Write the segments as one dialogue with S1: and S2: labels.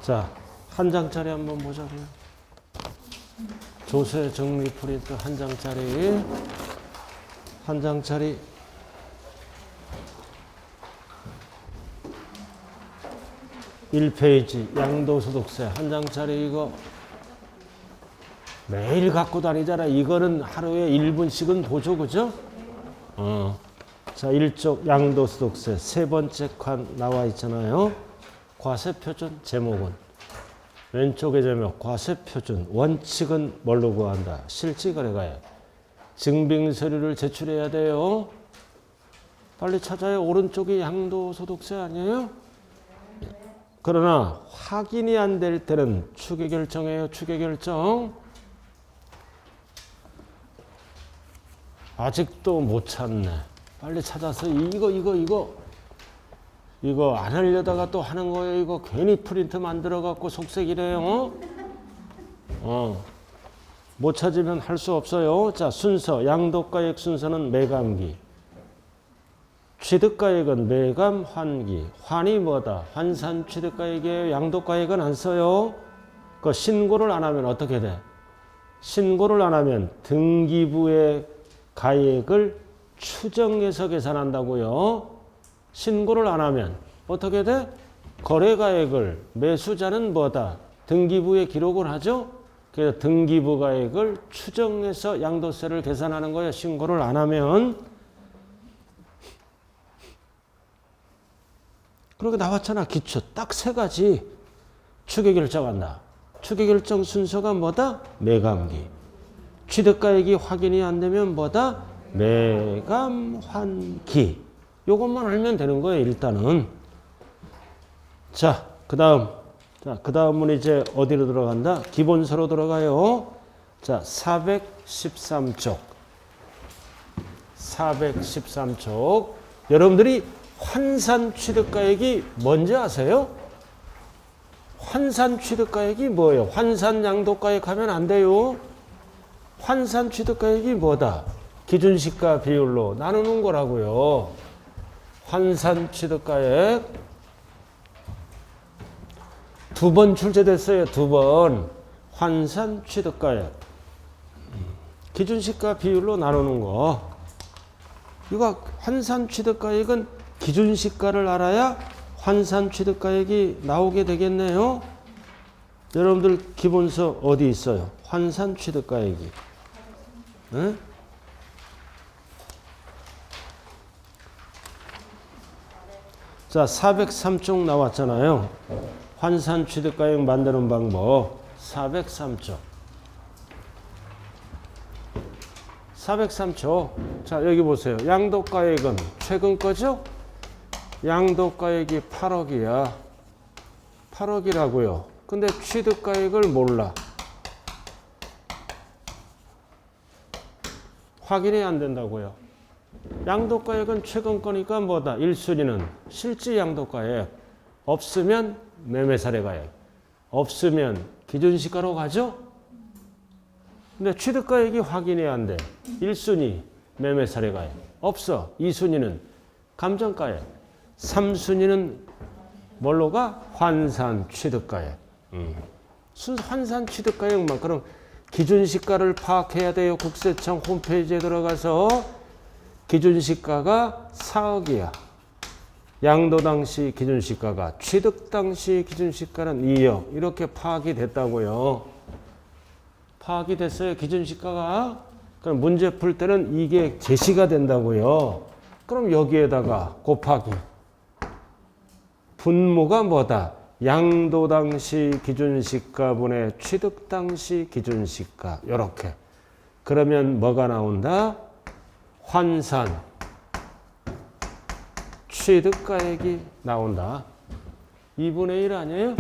S1: 자, 한 장짜리 한번 보자고요. 조세 정리 프린트 한 장짜리. 한 장짜리. (1페이지) 양도소득세 한 장짜리 이거 매일 갖고 다니잖아. 이거는 하루에 1분씩은 보죠, 그죠? 자, 1쪽 양도소득세 세 번째 칸 나와 있잖아요. 과세표준 제목은 왼쪽의 제목 과세표준 원칙은 뭘로 구한다? 실질거래가액. 증빙서류를 제출해야 돼요. 빨리 찾아요. 오른쪽이 양도소득세 아니에요? 그러나 확인이 안 될 때는 추계결정이에요. 추계결정. 아직도 못 찾네. 빨리 찾아서 이거 안 하려다가 또 하는 거예요. 이거 괜히 프린트 만들어 갖고 속색이래요. 못 찾으면 할 수 없어요. 자, 순서 양도가액 순서는 매감기. 취득가액은 매감 환기. 환이 뭐다? 환산 취득가액이에요. 양도가액은 안 써요. 그 신고를 안 하면 어떻게 돼? 신고를 안 하면 등기부의 가액을 추정해서 계산한다고요. 신고를 안 하면 어떻게 돼? 거래가액을 매수자는 뭐다? 등기부에 기록을 하죠. 그래서 등기부 가액을 추정해서 양도세를 계산하는 거예요. 신고를 안 하면. 그렇게 나왔잖아. 기초 딱 세 가지 추계결정한다. 추계결정 순서가 뭐다? 매감기. 취득가액이 확인이 안 되면 뭐다? 매감환기. 요것만 알면 되는 거예요, 일단은. 자, 그 다음은 이제 어디로 들어간다? 기본서로 들어가요. 자, 413쪽. 413쪽. 여러분들이 환산 취득가액이 뭔지 아세요? 환산 취득가액이 뭐예요? 환산 양도가액 하면 안 돼요. 환산 취득가액이 뭐다? 기준시가 비율로 나누는 거라고요. 환산 취득가액. 두 번 출제됐어요. 두 번. 환산 취득가액. 기준시가 비율로 나누는 거. 이거 환산 취득가액은 기준시가를 알아야 환산 취득가액이 나오게 되겠네요. 여러분들 기본서 어디 있어요? 환산 취득가액이. 네? 자, 403쪽 나왔잖아요. 환산 취득가액 만드는 방법. 403쪽. 403쪽. 자, 여기 보세요. 양도가액은 최근 거죠? 양도가액이 8억이야. 8억이라고요. 근데 취득가액을 몰라. 확인이 안 된다고요. 양도가액은 최근 거니까 뭐다? 1순위는 실질 양도가액. 없으면 매매사례가액. 없으면 기준시가로 가죠? 근데 취득가액이 확인이 안 돼. 1순위 매매사례가액. 없어. 2순위는 감정가액. 3순위는 뭘로 가? 환산 취득가액. 환산 취득가액만. 그럼 기준시가를 파악해야 돼요. 국세청 홈페이지에 들어가서 기준시가가 4억이야. 양도 당시 기준시가가. 취득 당시 기준시가는 2억. 이렇게 파악이 됐다고요. 파악이 됐어요. 기준시가가. 그럼 문제 풀 때는 이게 제시가 된다고요. 그럼 여기에다가 곱하기. 분모가 뭐다? 양도 당시 기준시가분의 취득 당시 기준시가. 이렇게. 그러면 뭐가 나온다? 환산 취득가액이 나온다. 2분의 1 아니에요?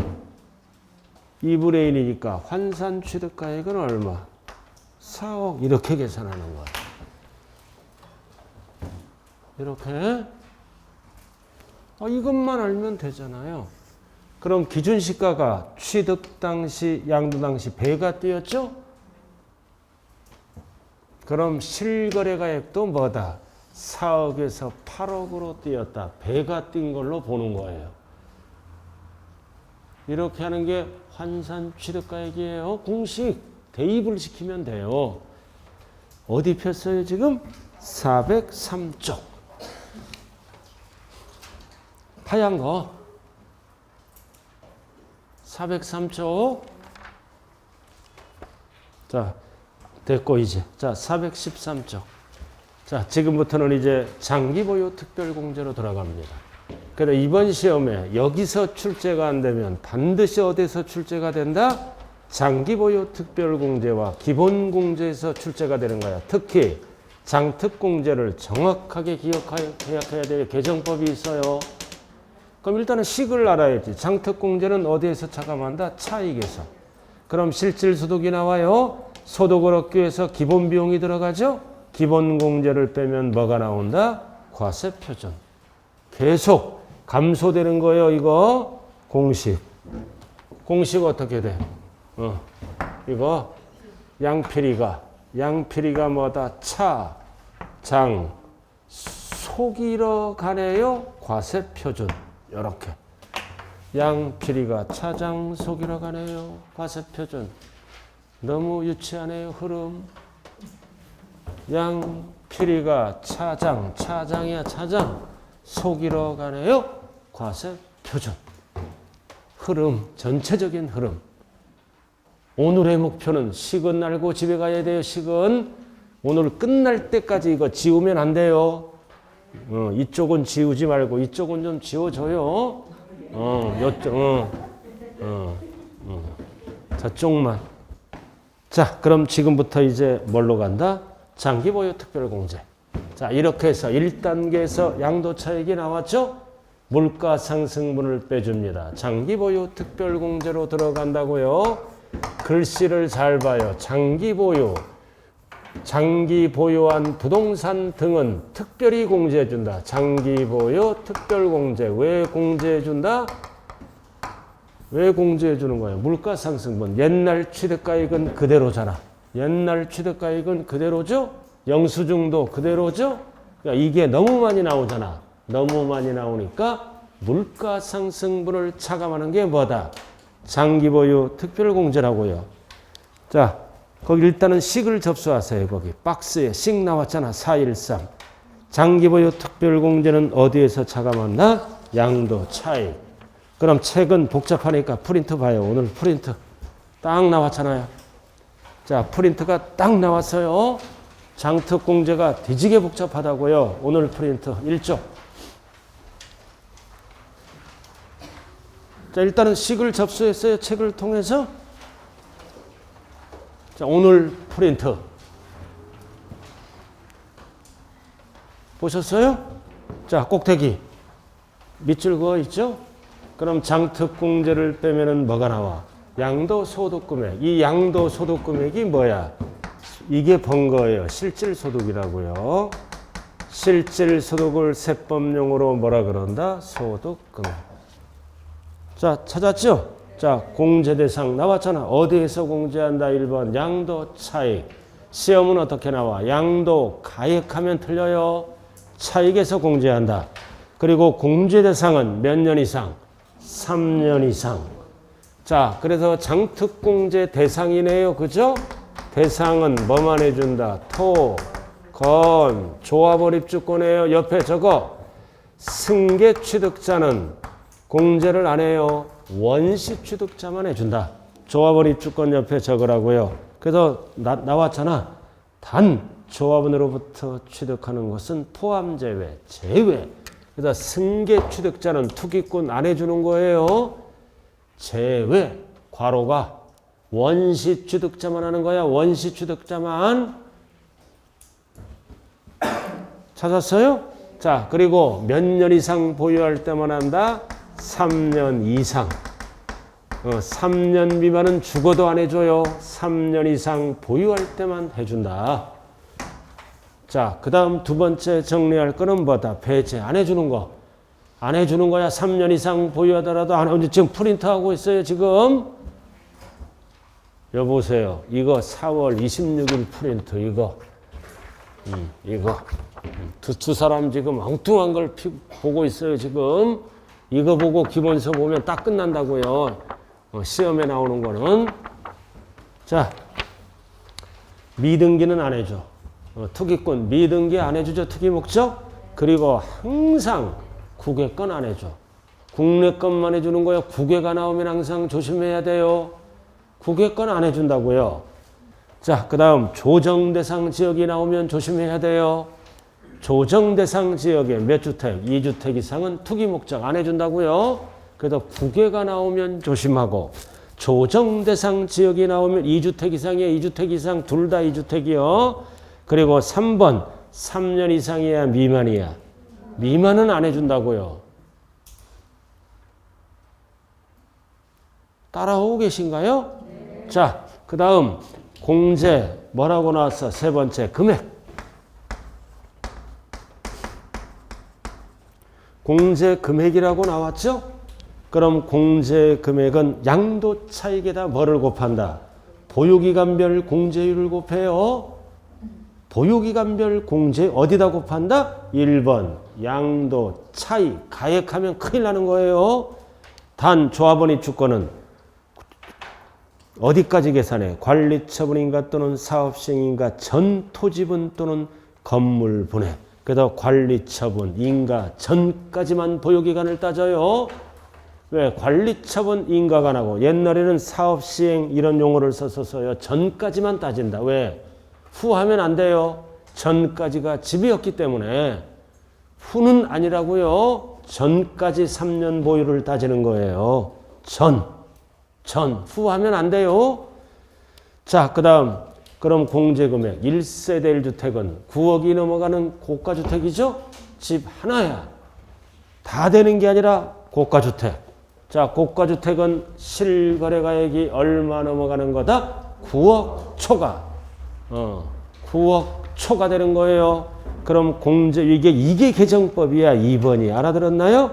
S1: 2분의 1이니까 환산 취득가액은 얼마? 4억. 이렇게 계산하는 거야. 이렇게. 이것만 알면 되잖아요. 그럼 기준시가가 취득 당시, 양도 당시 배가 뛰었죠? 그럼 실거래가액도 뭐다? 4억에서 8억으로 뛰었다. 배가 뛴 걸로 보는 거예요. 이렇게 하는 게 환산 취득가액이에요. 공식 대입을 시키면 돼요. 어디 폈어요 지금? 403쪽. 하얀 거. 403쪽. 자, 됐고 이제. 자, 413쪽. 자, 지금부터는 이제 장기보유 특별공제로 들어갑니다. 그래서 이번 시험에 여기서 출제가 안 되면 반드시 어디서 출제가 된다? 장기보유 특별공제와 기본공제에서 출제가 되는 거야. 특히 장특공제를 정확하게 기억해야 될 개정법이 있어요. 그럼 일단은 식을 알아야지. 장특공제는 어디에서 차감한다? 차익에서. 그럼 실질소득이 나와요. 소득을 얻기 위해서 기본비용이 들어가죠. 기본공제를 빼면 뭐가 나온다? 과세표준. 계속 감소되는 거예요. 이거 공식. 공식 어떻게 돼? 이거 양필이가 뭐다? 차, 장, 속이러 가네요. 과세표준. 이렇게. 양필이가 차장 속이러 가네요. 과세표준. 너무 유치하네요. 흐름. 양필이가 차장이야 차장. 속이러 가네요. 과세표준. 흐름, 전체적인 흐름. 오늘의 목표는 식은 알고 집에 가야 돼요. 식은. 오늘 끝날 때까지 이거 지우면 안 돼요. 이쪽은 지우지 말고 이쪽은 좀 지워줘요. 저쪽만. 자, 그럼 지금부터 이제 뭘로 간다? 장기보유 특별공제. 자, 이렇게 해서 1단계에서 양도차익이 나왔죠? 물가상승분을 빼줍니다. 장기보유 특별공제로 들어간다고요. 글씨를 잘 봐요. 장기보유. 장기 보유한 부동산 등은 특별히 공제해준다. 장기보유 특별공제. 왜 공제해준다? 왜 공제해주는 거예요? 물가상승분. 옛날 취득가액은 그대로잖아. 옛날 취득가액은 그대로죠? 영수증도 그대로죠? 그러니까 이게 너무 많이 나오잖아. 너무 많이 나오니까 물가상승분을 차감하는 게 뭐다? 장기보유 특별공제라고요. 자, 거기 일단은 식을 접수하세요. 거기 박스에 식 나왔잖아. 413. 장기보유 특별공제는 어디에서 차감한다? 양도 차익. 그럼 책은 복잡하니까 프린트 봐요. 오늘 프린트 딱 나왔잖아요. 자, 프린트가 딱 나왔어요. 장특공제가 뒤지게 복잡하다고요. 오늘 프린트 1쪽. 자, 일단은 식을 접수했어요. 책을 통해서. 자, 오늘 프린트. 보셨어요? 자, 꼭대기. 밑줄 그어 있죠? 그럼 장특공제를 빼면은 뭐가 나와? 양도소득금액. 이 양도소득금액이 뭐야? 이게 번거예요. 실질소득이라고요. 실질소득을 세법용어로 뭐라 그런다? 소득금액. 자, 찾았죠? 자, 공제대상 나왔잖아. 어디에서 공제한다? 1번 양도차익. 시험은 어떻게 나와? 양도가액하면 틀려요. 차익에서 공제한다. 그리고 공제대상은 몇 년 이상? 3년 이상. 자, 그래서 장특공제 대상이네요. 그죠? 대상은 뭐만 해준다? 토, 건, 조합원 입주권이에요. 옆에 저거. 승계취득자는 공제를 안 해요. 원시취득자만 해준다. 조합원 입주권 옆에 적으라고요. 그래서 나왔잖아. 단 조합원으로부터 취득하는 것은 포함 제외, 제외. 그래서 승계취득자는 투기권 안 해주는 거예요. 제외. 괄호가 원시취득자만 하는 거야. 원시취득자만. 찾았어요? 자, 그리고 몇 년 이상 보유할 때만 한다? 3년 이상. 3년 미만은 죽어도 안 해줘요. 3년 이상 보유할 때만 해준다. 자, 그 다음 두 번째 정리할 거는 뭐다? 배제. 안 해주는 거. 안 해주는 거야. 3년 이상 보유하더라도 안 해주는. 지금 프린트하고 있어요. 지금. 여보세요. 이거 4월 26일 프린트. 이거. 이거. 두 사람 지금 엉뚱한 걸 보고 있어요. 지금. 이거 보고 기본서 보면 딱 끝난다고요. 시험에 나오는 거는. 자, 미등기는 안 해줘. 투기권 미등기 안 해주죠. 투기 목적. 그리고 항상 국외권 안 해줘. 국내권만 해주는 거예요. 국외가 나오면 항상 조심해야 돼요. 국외권 안 해준다고요. 자, 그 다음 조정대상 지역이 나오면 조심해야 돼요. 조정대상 지역에 몇 주택? 2주택 이상은 투기 목적 안 해준다고요. 그래서 국외가 나오면 조심하고, 조정대상 지역이 나오면 2주택 이상이야. 2주택 이상 둘 다 2주택이요. 그리고 3번 3년 이상이야 미만이야. 미만은 안 해준다고요. 따라오고 계신가요? 네. 자, 그 다음 공제 뭐라고 나왔어? 세 번째 금액. 공제 금액이라고 나왔죠? 그럼 공제 금액은 양도 차익에다 뭐를 곱한다? 보유기간별 공제율을 곱해요. 보유기간별 공제 어디다 곱한다? 1번 양도 차익 가액하면 큰일 나는 거예요. 단 조합원 입주권은 어디까지 계산해? 관리처분인가 또는 사업시행인가 전 토지분 또는 건물 분해. 그래서 관리처분 인가 전까지만 보유기간을 따져요. 왜? 관리처분 인가가 나고 옛날에는 사업시행 이런 용어를 썼었어요. 전까지만 따진다. 왜? 후하면 안 돼요. 전까지가 집이었기 때문에. 후는 아니라고요. 전까지 3년 보유를 따지는 거예요. 전. 후하면 안 돼요. 자, 그 다음 그럼 공제금액 1세대 1주택은 9억이 넘어가는 고가주택이죠. 집 하나야. 다 되는 게 아니라 고가주택. 자, 고가주택은 실거래가액이 얼마 넘어가는 거다? 9억 초과. 9억 초과 되는 거예요. 그럼 공제 이게 개정법이야. 2번이 알아들었나요?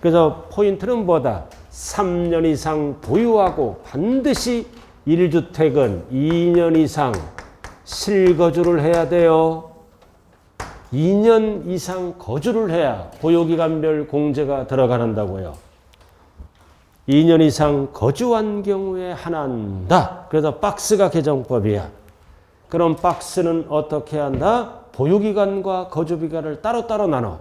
S1: 그래서 포인트는 뭐다? 3년 이상 보유하고 반드시 1주택은 2년 이상 실거주를 해야 돼요. 2년 이상 거주를 해야 보유기간별 공제가 들어간다고요. 2년 이상 거주한 경우에 한한다. 그래서 박스가 개정법이야. 그럼 박스는 어떻게 한다? 보유기간과 거주기간을 따로따로 나눠.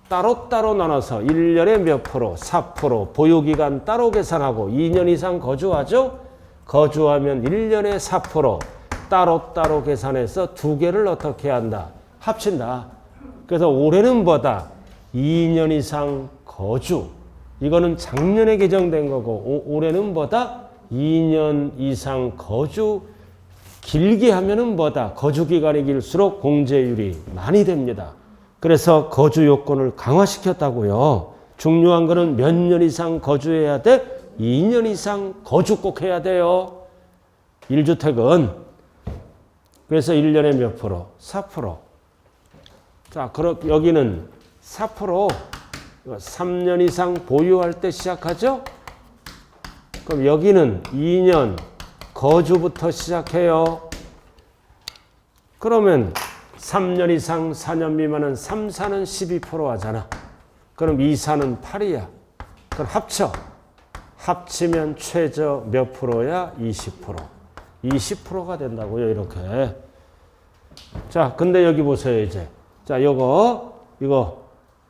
S1: 따로따로 나눠서 1년에 몇 프로, 4%, 보유기간 따로 계산하고 2년 이상 거주하죠? 거주하면 1년에 4%, 따로따로 계산해서 두 개를 어떻게 한다? 합친다. 그래서 올해는 뭐다? 2년 이상 거주. 이거는 작년에 개정된 거고 올해는 뭐다? 2년 이상 거주. 길게 하면은 뭐다? 거주기간이 길수록 공제율이 많이 됩니다. 그래서 거주 요건을 강화시켰다고요. 중요한 거는 몇 년 이상 거주해야 돼? 2년 이상 거주 꼭 해야 돼요. 1주택은. 그래서 1년에 몇 프로? 4%. 자, 그럼 여기는 4%. 3년 이상 보유할 때 시작하죠? 그럼 여기는 2년 거주부터 시작해요. 그러면 3년 이상 4년 미만은 3, 4는 12% 하잖아. 그럼 2, 4는 8이야. 그럼 합치면 최저 몇 프로야? 20%. 20%가 된다고요, 이렇게. 자, 근데 여기 보세요, 이제. 자, 이거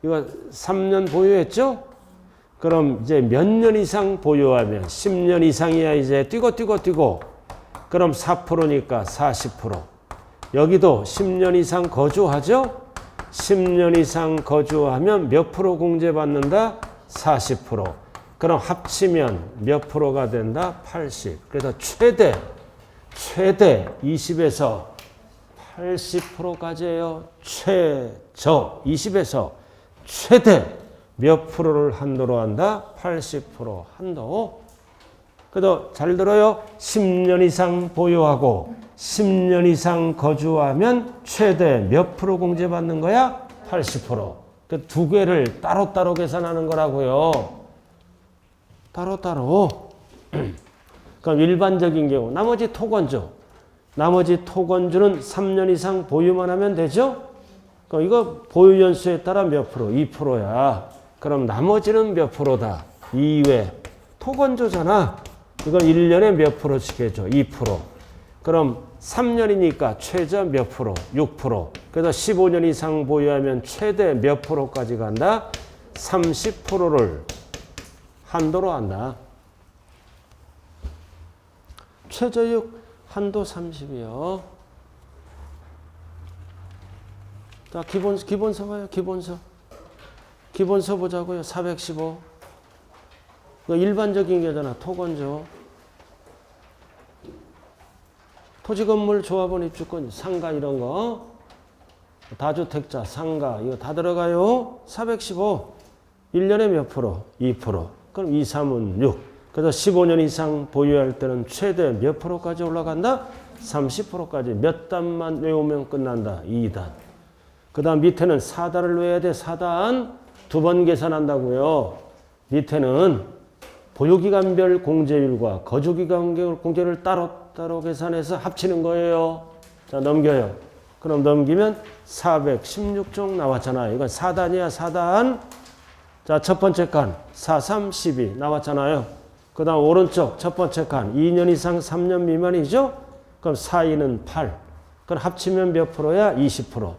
S1: 3년 보유했죠? 그럼 이제 몇 년 이상 보유하면 10년 이상이야, 이제 뛰고. 그럼 4%니까 40%. 여기도 10년 이상 거주하죠? 10년 이상 거주하면 몇 프로 공제받는다? 40%. 그럼 합치면 몇 프로가 된다? 80. 그래서 최대 20에서 80%까지예요. 최저 20에서 최대 몇 프로를 한도로 한다? 80% 한도. 그래도 잘 들어요. 10년 이상 보유하고 10년 이상 거주하면 최대 몇 프로 공제받는 거야? 80%. 그 두 개를 따로따로 계산하는 거라고요. 따로따로. 그럼 일반적인 경우 나머지 토건주. 나머지 토건주는 3년 이상 보유만 하면 되죠? 그럼 이거 보유 연수에 따라 몇 프로? 2%야. 그럼 나머지는 몇 프로다? 2회. 토건주잖아. 이걸 1년에 몇 프로씩 해줘? 2%. 그럼 3년이니까 최저 몇 프로? 6%. 그래서 15년 이상 보유하면 최대 몇 프로까지 간다? 30%를 한도로 한다. 최저육 한도 30이요. 자, 기본서 봐요. 기본서 보자고요. 415. 이거 일반적인 게잖아. 토건조. 토지건물 조합원 입주권 상가 이런 거. 다주택자 상가 이거 다 들어가요. 415. 1년에 몇 프로? 2%. 그럼 2, 3은 6. 그래서 15년 이상 보유할 때는 최대 몇 프로까지 올라간다? 30%까지. 몇 단만 외우면 끝난다. 2단. 그 다음 밑에는 4단을 외워야 돼. 4단. 2번 계산한다고요. 밑에는 보유기간별 공제율과 거주기간별 공제를 따로 계산해서 합치는 거예요. 자, 넘겨요. 그럼 넘기면 416종 나왔잖아요. 이건 4단이야, 4단. 자, 첫 번째 칸 4, 3, 12 나왔잖아요. 그 다음 오른쪽 첫 번째 칸 2년 이상 3년 미만이죠? 그럼 4, 2는 8. 그럼 합치면 몇 프로야? 20%.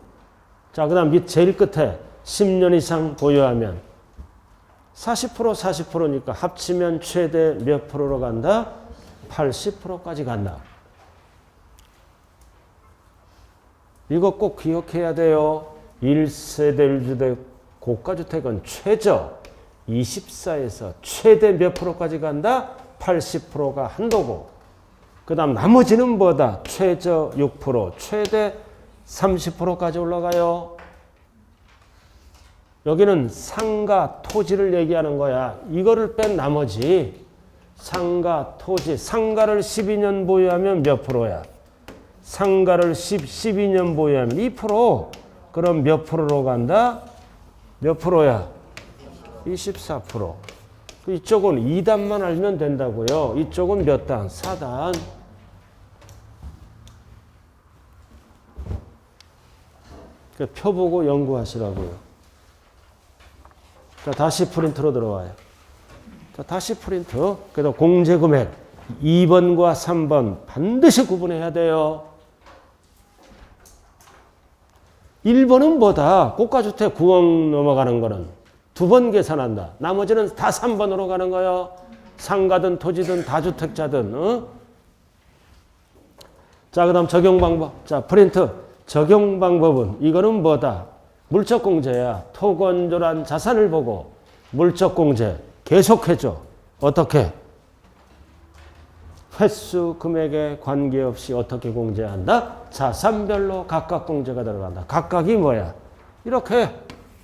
S1: 자, 그 다음 밑 제일 끝에 10년 이상 보유하면 40%, 40%니까 합치면 최대 몇 프로로 간다? 80%까지 간다. 이거 꼭 기억해야 돼요. 1세대 1주택 고가주택은 최저 24에서 최대 몇 프로까지 간다? 80%가 한도고. 그 다음 나머지는 뭐다? 최저 6%, 최대 30%까지 올라가요. 여기는 상가, 토지를 얘기하는 거야. 이거를 뺀 나머지 상가, 토지. 상가를 12년 보유하면 몇 프로야? 상가를 12년 보유하면 2%. 그럼 몇 프로로 간다? 몇 프로야? 24%. 이쪽은 2단만 알면 된다고요. 이쪽은 몇 단? 4단. 표 보고 연구하시라고요. 자, 다시 프린트로 들어와요. 자, 다시 프린트. 그래서 공제금액 2번과 3번 반드시 구분해야 돼요. 1번은 뭐다? 고가주택 9억 넘어가는 거는 2번 계산한다. 나머지는 다 3번으로 가는 거예요. 상가든 토지든 다주택자든. 어? 자, 그 다음 적용 방법. 자, 프린트. 적용 방법은 이거는 뭐다? 물적 공제야. 토건조란 자산을 보고 물적 공제 계속해줘. 어떻게? 횟수 금액에 관계없이 어떻게 공제한다? 자산별로 각각 공제가 들어간다. 각각이 뭐야? 이렇게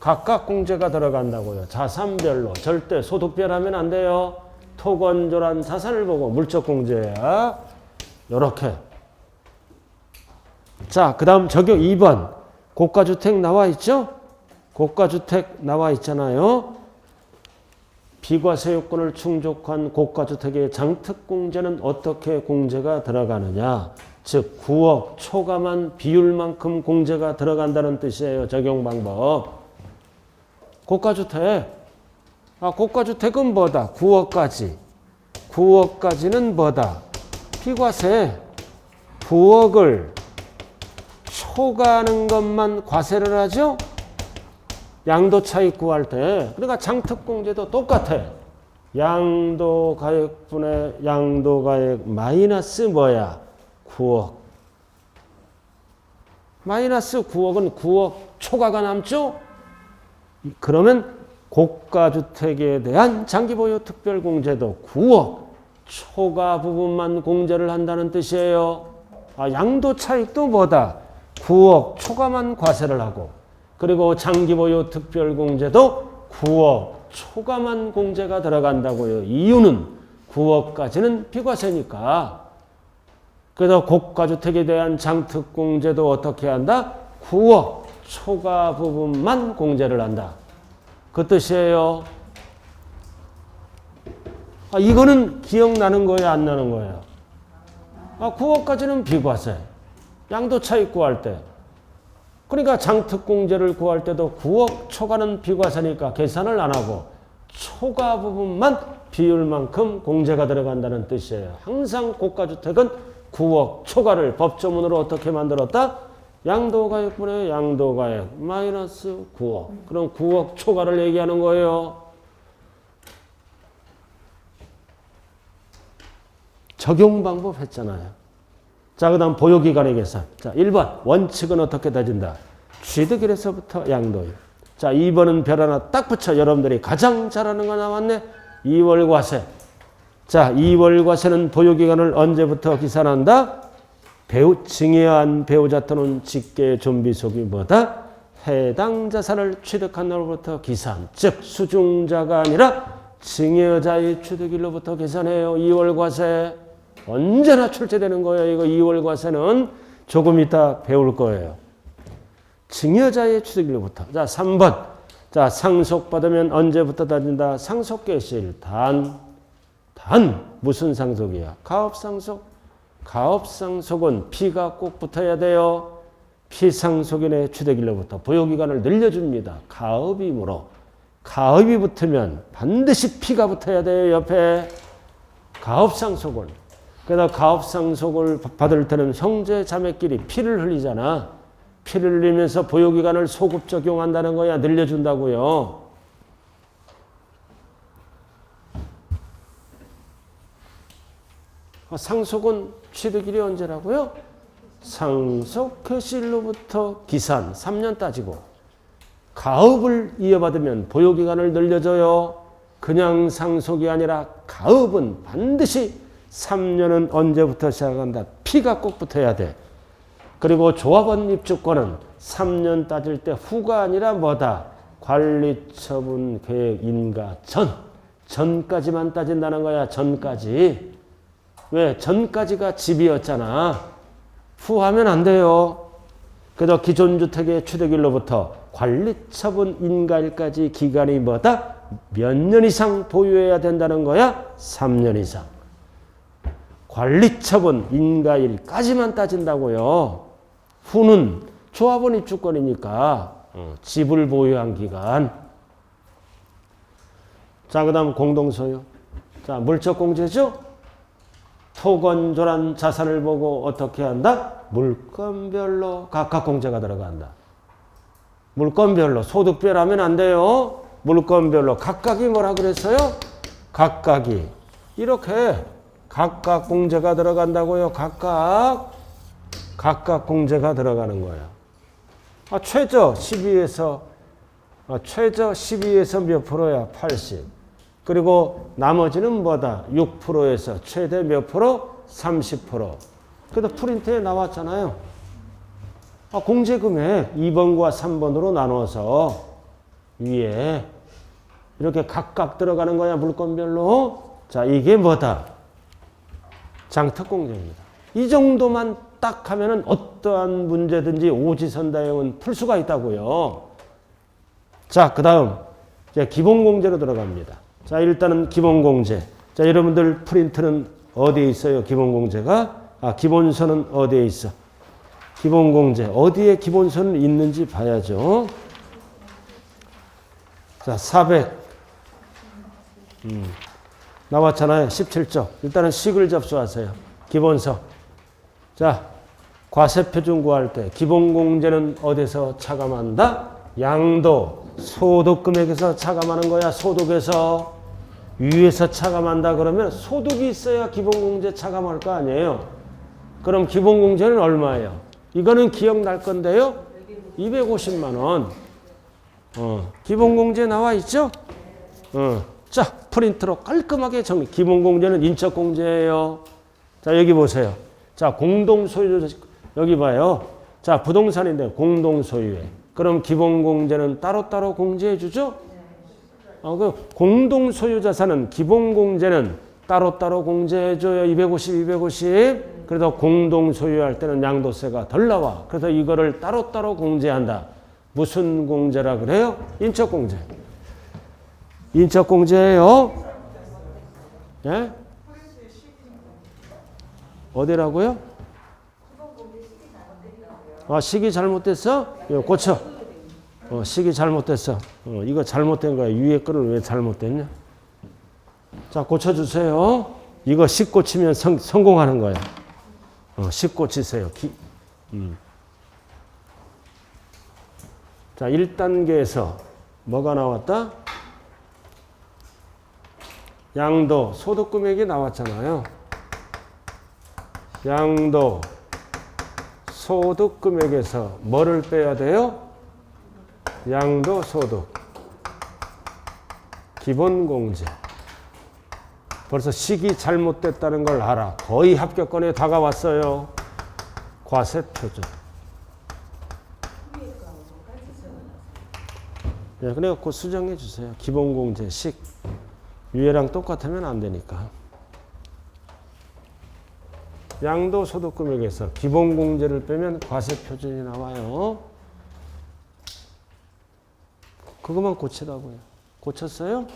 S1: 각각 공제가 들어간다고요. 자산별로. 절대 소득별 하면 안 돼요. 토건조란 자산을 보고 물적 공제야. 이렇게. 자, 그 다음 적용 2번. 고가주택 나와 있죠? 고가주택 나와 있잖아요. 비과세 요건을 충족한 고가주택의 장특공제는 어떻게 공제가 들어가느냐. 즉 9억 초과만 비율만큼 공제가 들어간다는 뜻이에요. 적용 방법. 고가주택. 고가주택은 뭐다? 9억까지. 9억까지는 뭐다? 비과세. 9억을 초과하는 것만 과세를 하죠? 양도차익 구할 때. 그러니까 장특공제도 똑같아. 양도가액분의 양도가액 마이너스 뭐야? 9억. 마이너스 9억은 9억 초과가 남죠? 그러면 고가주택에 대한 장기보유 특별공제도 9억 초과 부분만 공제를 한다는 뜻이에요. 양도차익도 뭐다? 9억 초과만 과세를 하고, 그리고 장기보유 특별공제도 9억 초과만 공제가 들어간다고요. 이유는 9억까지는 비과세니까. 그래서 고가주택에 대한 장특공제도 어떻게 한다? 9억 초과 부분만 공제를 한다. 그 뜻이에요. 이거는 기억나는 거예요? 안 나는 거예요? 9억까지는 비과세. 양도차익 구할 때. 그러니까 장특공제를 구할 때도 9억 초과는 비과세니까 계산을 안 하고 초과 부분만 비율만큼 공제가 들어간다는 뜻이에요. 항상 고가주택은 9억 초과를 법조문으로 어떻게 만들었다? 양도가액분의 양도가액 마이너스 9억. 그럼 9억 초과를 얘기하는 거예요. 적용 방법 했잖아요. 자, 그 다음 보유기간의 계산. 자, 1번 원칙은 어떻게 따진다? 취득일에서부터 양도일. 자, 2번은 별 하나 딱 붙여. 여러분들이 가장 잘하는 거 나왔네. 2월 과세. 자, 2월 과세는 보유기간을 언제부터 계산한다? 증여한 배우자 또는 직계 존비속이 뭐다? 해당 자산을 취득한 날로부터 기산. 즉 수중자가 아니라 증여자의 취득일로부터 계산해요. 2월 과세. 언제나 출제되는 거예요. 이거 2월 과세는 조금 이따 배울 거예요. 증여자의 취득일로부터. 자, 3번. 자, 상속받으면 언제부터 따진다? 상속개시일. 단. 무슨 상속이야? 가업상속. 가업상속은 피가 꼭 붙어야 돼요. 피상속인의 취득일로부터 보유기간을 늘려줍니다. 가업이므로. 가업이 붙으면 반드시 피가 붙어야 돼요. 옆에. 가업상속은. 그러다 가업상속을 받을 때는 형제 자매끼리 피를 흘리잖아. 피를 흘리면서 보유기간을 소급 적용한다는 거야. 늘려준다고요. 상속은 취득일이 언제라고요? 상속개시일로부터 기산 3년 따지고 가업을 이어받으면 보유기간을 늘려줘요. 그냥 상속이 아니라 가업은 반드시 3년은 언제부터 시작한다? 피가 꼭 붙어야 돼. 그리고 조합원 입주권은 3년 따질 때 후가 아니라 뭐다? 관리처분 계획 인가 전까지만 따진다는 거야. 전까지. 왜? 전까지가 집이었잖아. 후하면 안 돼요. 그래서 기존주택의 취득일로부터 관리처분 인가일까지 기간이 뭐다? 몇 년 이상 보유해야 된다는 거야? 3년 이상. 관리처분 인가일까지만 따진다고요. 후는 조합원 입주권이니까 집을 보유한 기간. 자, 그 다음 공동소유. 자, 물적공제죠? 토건조란 자산을 보고 어떻게 한다? 물건별로 각각 공제가 들어간다. 물건별로. 소득별 하면 안 돼요. 물건별로. 각각이 뭐라 그랬어요? 각각이. 이렇게 각각 공제가 들어간다고요. 각각 공제가 들어가는 거야. 최저 12에서 몇 프로야? 80. 그리고 나머지는 뭐다? 6%에서 최대 몇 프로? 30%. 그래도 프린트에 나왔잖아요. 공제금액 2번과 3번으로 나눠서 위에 이렇게 각각 들어가는 거야. 물건별로. 자, 이게 뭐다? 장특공제입니다. 이 정도만 딱 하면은 어떠한 문제든지 오지선다형은 풀 수가 있다고요. 자, 그 다음 이제 기본공제로 들어갑니다. 자, 일단은 기본공제. 자, 여러분들 프린트는 어디에 있어요? 기본공제가? 기본서는 어디에 있어? 기본공제. 어디에 기본서는 있는지 봐야죠. 자, 400. 나왔잖아요. 17쪽. 일단은 식을 접수하세요. 기본서. 자, 과세표준 구할 때 기본공제는 어디서 차감한다? 양도, 소득금액에서 차감하는 거야. 소득에서. 위에서 차감한다 그러면 소득이 있어야 기본공제 차감할 거 아니에요. 그럼 기본공제는 얼마예요? 이거는 기억날 건데요. 250만 원. 기본공제 나와 있죠? 자, 프린트로 깔끔하게 정리. 기본공제는 인적공제예요. 자, 여기 보세요. 자, 공동소유, 여기 봐요. 자, 부동산인데 공동소유에. 그럼 기본공제는 따로따로 공제해 주죠? 그 공동소유자산은 기본공제는 따로따로 공제해줘요. 250. 그래서 공동소유할 때는 양도세가 덜 나와. 그래서 이거를 따로따로 공제한다. 무슨 공제라 그래요? 인적공제. 인적공제예요. 예? 어디라고요? 시기 잘못됐어? 고쳐. 식이 잘못됐어. 이거 잘못된 거야. 위에 거를 왜 잘못됐냐? 자, 고쳐주세요. 이거 식 고치면 성공하는 거야. 식 고치세요. 자, 1단계에서 뭐가 나왔다? 양도 소득금액이 나왔잖아요. 양도 소득금액에서 뭐를 빼야 돼요? 양도 소득 기본공제. 벌써 식이 잘못됐다는 걸 알아. 거의 합격권에 다가왔어요. 과세표준. 네, 그래서 그 수정해 주세요. 기본공제 식. 위에랑 똑같으면 안 되니까. 양도소득금액에서 기본공제를 빼면 과세표준이 나와요. 그것만 고치라고요. 고쳤어요?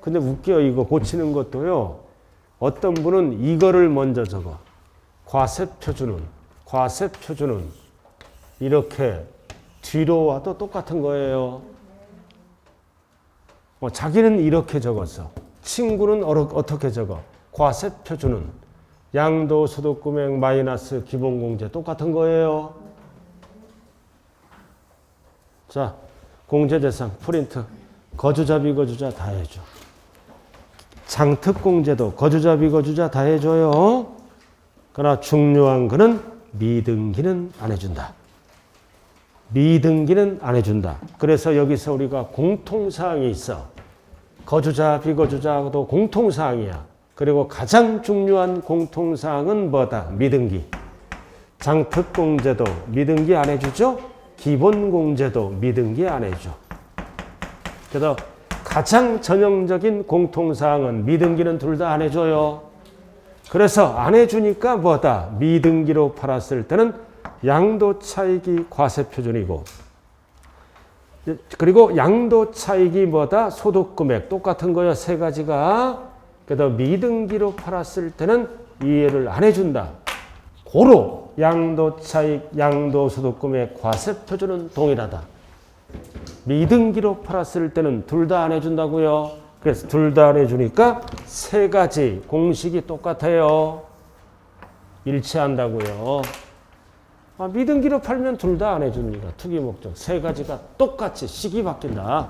S1: 근데 웃겨. 이거 고치는 것도요. 어떤 분은 이거를 먼저 적어. 과세표준은 이렇게 뒤로 와도 똑같은 거예요. 자기는 이렇게 적었어. 친구는 어떻게 적어? 과세표준은 양도소득금액 마이너스 기본공제 똑같은 거예요. 자, 공제대상 프린트. 거주자 비거주자 다 해줘. 장특공제도 거주자 비거주자 다 해줘요. 그러나 중요한 거는 미등기는 안 해준다. 미등기는 안 해준다. 그래서 여기서 우리가 공통사항이 있어. 거주자 비거주자도 공통사항이야. 그리고 가장 중요한 공통사항은 뭐다? 미등기. 장특공제도 미등기 안 해주죠? 기본공제도 미등기 안 해줘. 그래서 가장 전형적인 공통사항은 미등기는 둘 다 안 해줘요. 그래서 안 해주니까 뭐다? 미등기로 팔았을 때는 양도차익이 과세표준이고, 그리고 양도차익이 뭐다? 소득금액 똑같은 거예요. 세 가지가. 그래서 미등기로 팔았을 때는 이해를 안 해준다. 고로 양도차익, 양도소득금액 과세표준은 동일하다. 미등기로 팔았을 때는 둘 다 안 해준다고요. 그래서 둘 다 안 해주니까 세 가지 공식이 똑같아요. 일치한다고요. 미등기로 팔면 둘 다 안 해줍니다. 투기 목적. 세 가지가 똑같이 식이 바뀐다.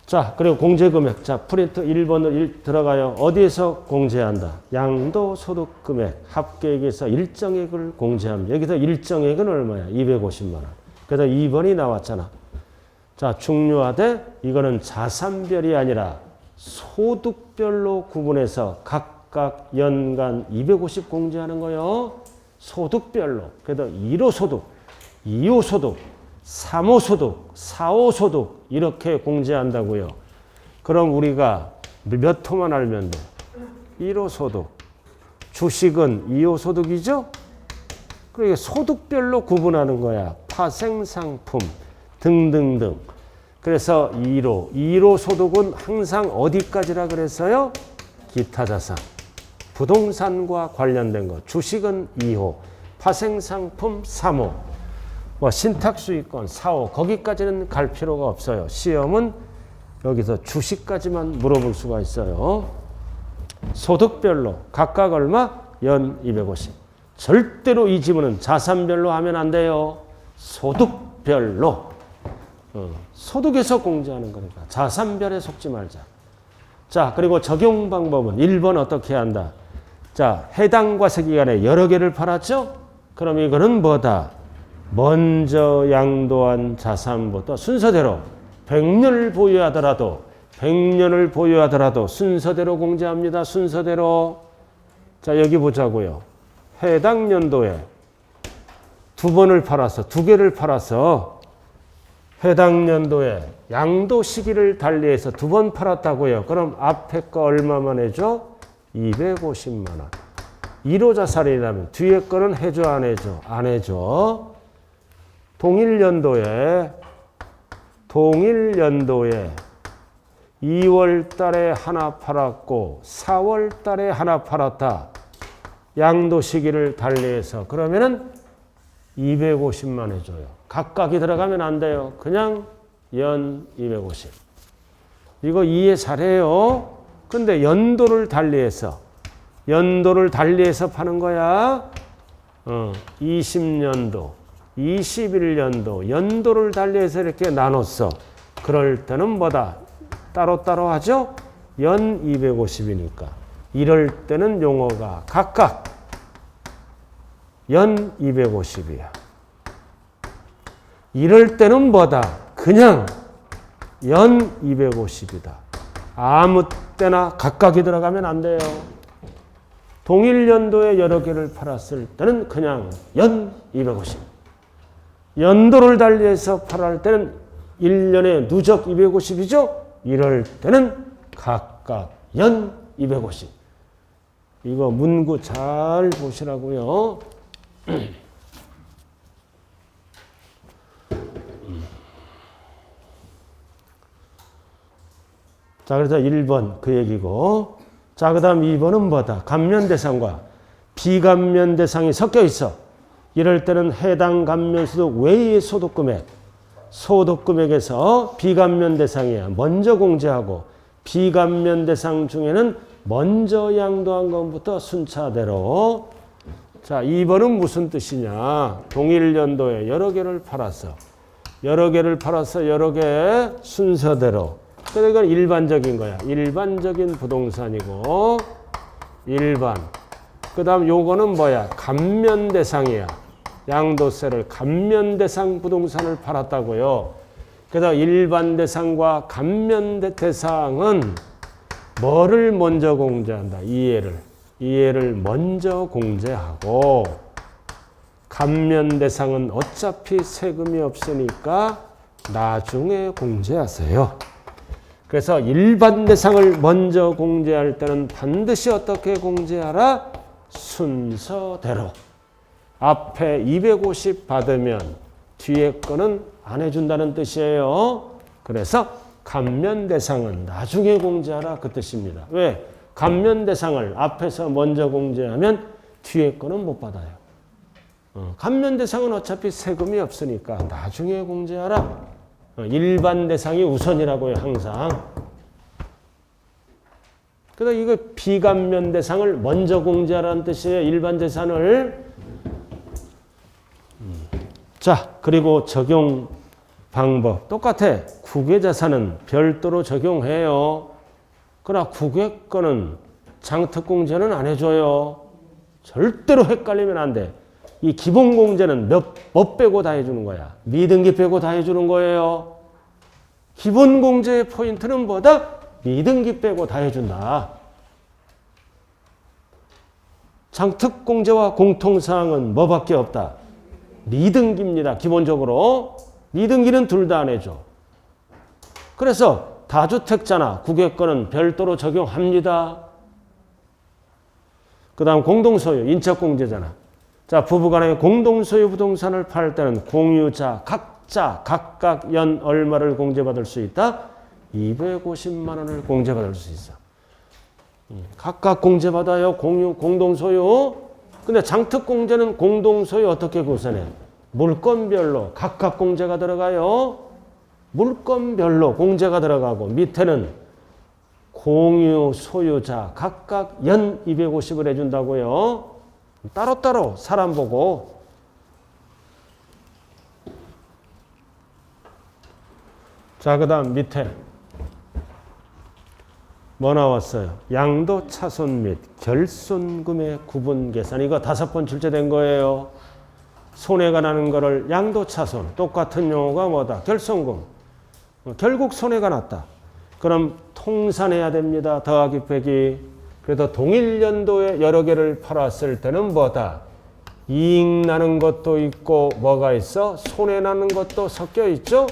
S1: 자, 그리고 공제금액. 자, 프린트 1번을 들어가요. 어디에서 공제한다? 양도소득금액 합계액에서 일정액을 공제합니다. 여기서 일정액은 얼마야? 250만 원. 그래서 2번이 나왔잖아. 자, 중요하되 이거는 자산별이 아니라 소득별로 구분해서 각각 연간 250 공제하는 거예요. 소득별로. 그래서 1호 소득, 2호 소득, 3호 소득, 4호 소득 이렇게 공제한다고요. 그럼 우리가 몇 호만 알면 돼? 1호 소득. 주식은 2호 소득이죠? 그러니까 소득별로 구분하는 거야. 파생상품 등등등. 그래서 2호 소득은 항상 어디까지라 그랬어요? 기타자산. 부동산과 관련된 거. 주식은 2호. 파생상품 3호. 신탁수익권 4호. 거기까지는 갈 필요가 없어요. 시험은 여기서 주식까지만 물어볼 수가 있어요. 소득별로 각각 얼마? 연 250. 절대로 이 지문은 자산별로 하면 안 돼요. 소득별로. 소득에서 공제하는 거니까 자산별에 속지 말자. 자, 그리고 적용 방법은 1번 어떻게 한다? 자, 해당 과세기간에 여러 개를 팔았죠? 그럼 이거는 뭐다? 먼저 양도한 자산부터 순서대로 100년을 보유하더라도 순서대로 공제합니다. 순서대로. 자, 여기 보자고요. 해당 연도에 두 개를 팔아서 해당 연도에 양도 시기를 달리해서 2번 팔았다고요. 그럼 앞에 거 얼마만 해줘? 250만 원. 1호 자산이라면 뒤에 거는 해줘 안 해줘? 안 해줘. 동일 연도에 2월 달에 하나 팔았고 4월 달에 하나 팔았다. 양도 시기를 달리해서 그러면은 250만 해줘요. 각각이 들어가면 안 돼요. 그냥 연 250. 이거 이해 잘해요. 근데 연도를 달리해서 파는 거야. 20년도, 21년도, 연도를 달리해서 이렇게 나눴어. 그럴 때는 뭐다? 따로따로 하죠? 연 250이니까. 이럴 때는 용어가 각각 연 250이야. 이럴 때는 뭐다? 그냥 연 250이다. 아무 때나 각각이 들어가면 안 돼요. 동일 연도에 여러 개를 팔았을 때는 그냥 연 250. 연도를 달리해서 팔을 때는 1년에 누적 250이죠? 이럴 때는 각각 연 250. 이거 문구 잘 보시라고요. 자, 그래서 1번 그 얘기고. 자, 그 다음 2번은 뭐다? 감면대상과 비감면대상이 섞여 있어. 이럴 때는 해당 감면소득 외의 소득금액에서 비감면대상이야. 먼저 공제하고 비감면대상 중에는 먼저 양도한 것부터 순차대로. 자, 2번은 무슨 뜻이냐? 동일 연도에 여러 개를 팔았어. 여러 개 순서대로. 그러니까 이건 일반적인 거야. 일반적인 부동산이고 일반. 그 다음 요거는 뭐야? 감면대상이야. 양도세를 감면대상 부동산을 팔았다고요. 그래서 일반대상과 감면대상은 뭐를 먼저 공제한다? 이해를 먼저 공제하고 감면대상은 어차피 세금이 없으니까 나중에 공제하세요. 그래서 일반 대상을 먼저 공제할 때는 반드시 어떻게 공제하라? 순서대로. 앞에 250 받으면 뒤에 거는 안 해준다는 뜻이에요. 그래서 감면 대상은 나중에 공제하라 그 뜻입니다. 왜? 감면 대상을 앞에서 먼저 공제하면 뒤에 거는 못 받아요. 감면 대상은 어차피 세금이 없으니까 나중에 공제하라. 일반 대상이 우선이라고요, 항상. 그래서 이거 비감면 대상을 먼저 공제하라는 뜻이에요, 일반 재산을. 자, 그리고 적용 방법. 똑같아. 국외자산은 별도로 적용해요. 그러나 국외 거는 장특공제는 안 해줘요. 절대로 헷갈리면 안 돼. 이 기본공제는 뭐 빼고 다 해주는 거야? 미등기 빼고 다 해주는 거예요. 기본공제의 포인트는 뭐다? 미등기 빼고 다 해준다. 장특공제와 공통사항은 뭐밖에 없다? 미등기입니다. 기본적으로. 미등기는 둘 다 안 해줘. 그래서 다주택자나 국외권은 별도로 적용합니다. 그 다음 공동소유, 인척공제잖아. 자, 부부간에 공동소유 부동산을 팔 때는 공유자 각자 각각 연 얼마를 공제받을 수 있다? 250만 원을 공제받을 수 있어. 각각 공제받아요. 공동소유. 근데 장특공제는 공동소유 어떻게 구성해? 물건별로 각각 공제가 들어가요. 물건별로 공제가 들어가고 밑에는 공유 소유자 각각 연 250을 해준다고요. 따로따로 사람 보고. 자, 그 다음 밑에 뭐 나왔어요? 양도 차손 및 결손금의 구분 계산. 이거 5번 출제된 거예요. 손해가 나는 거를 양도 차손. 똑같은 용어가 뭐다? 결손금. 결국 손해가 났다. 그럼 통산해야 됩니다. 더하기 빼기. 그래도 동일 연도에 여러 개를 팔았을 때는 뭐다? 이익 나는 것도 있고 뭐가 있어? 손해 나는 것도 섞여 있죠?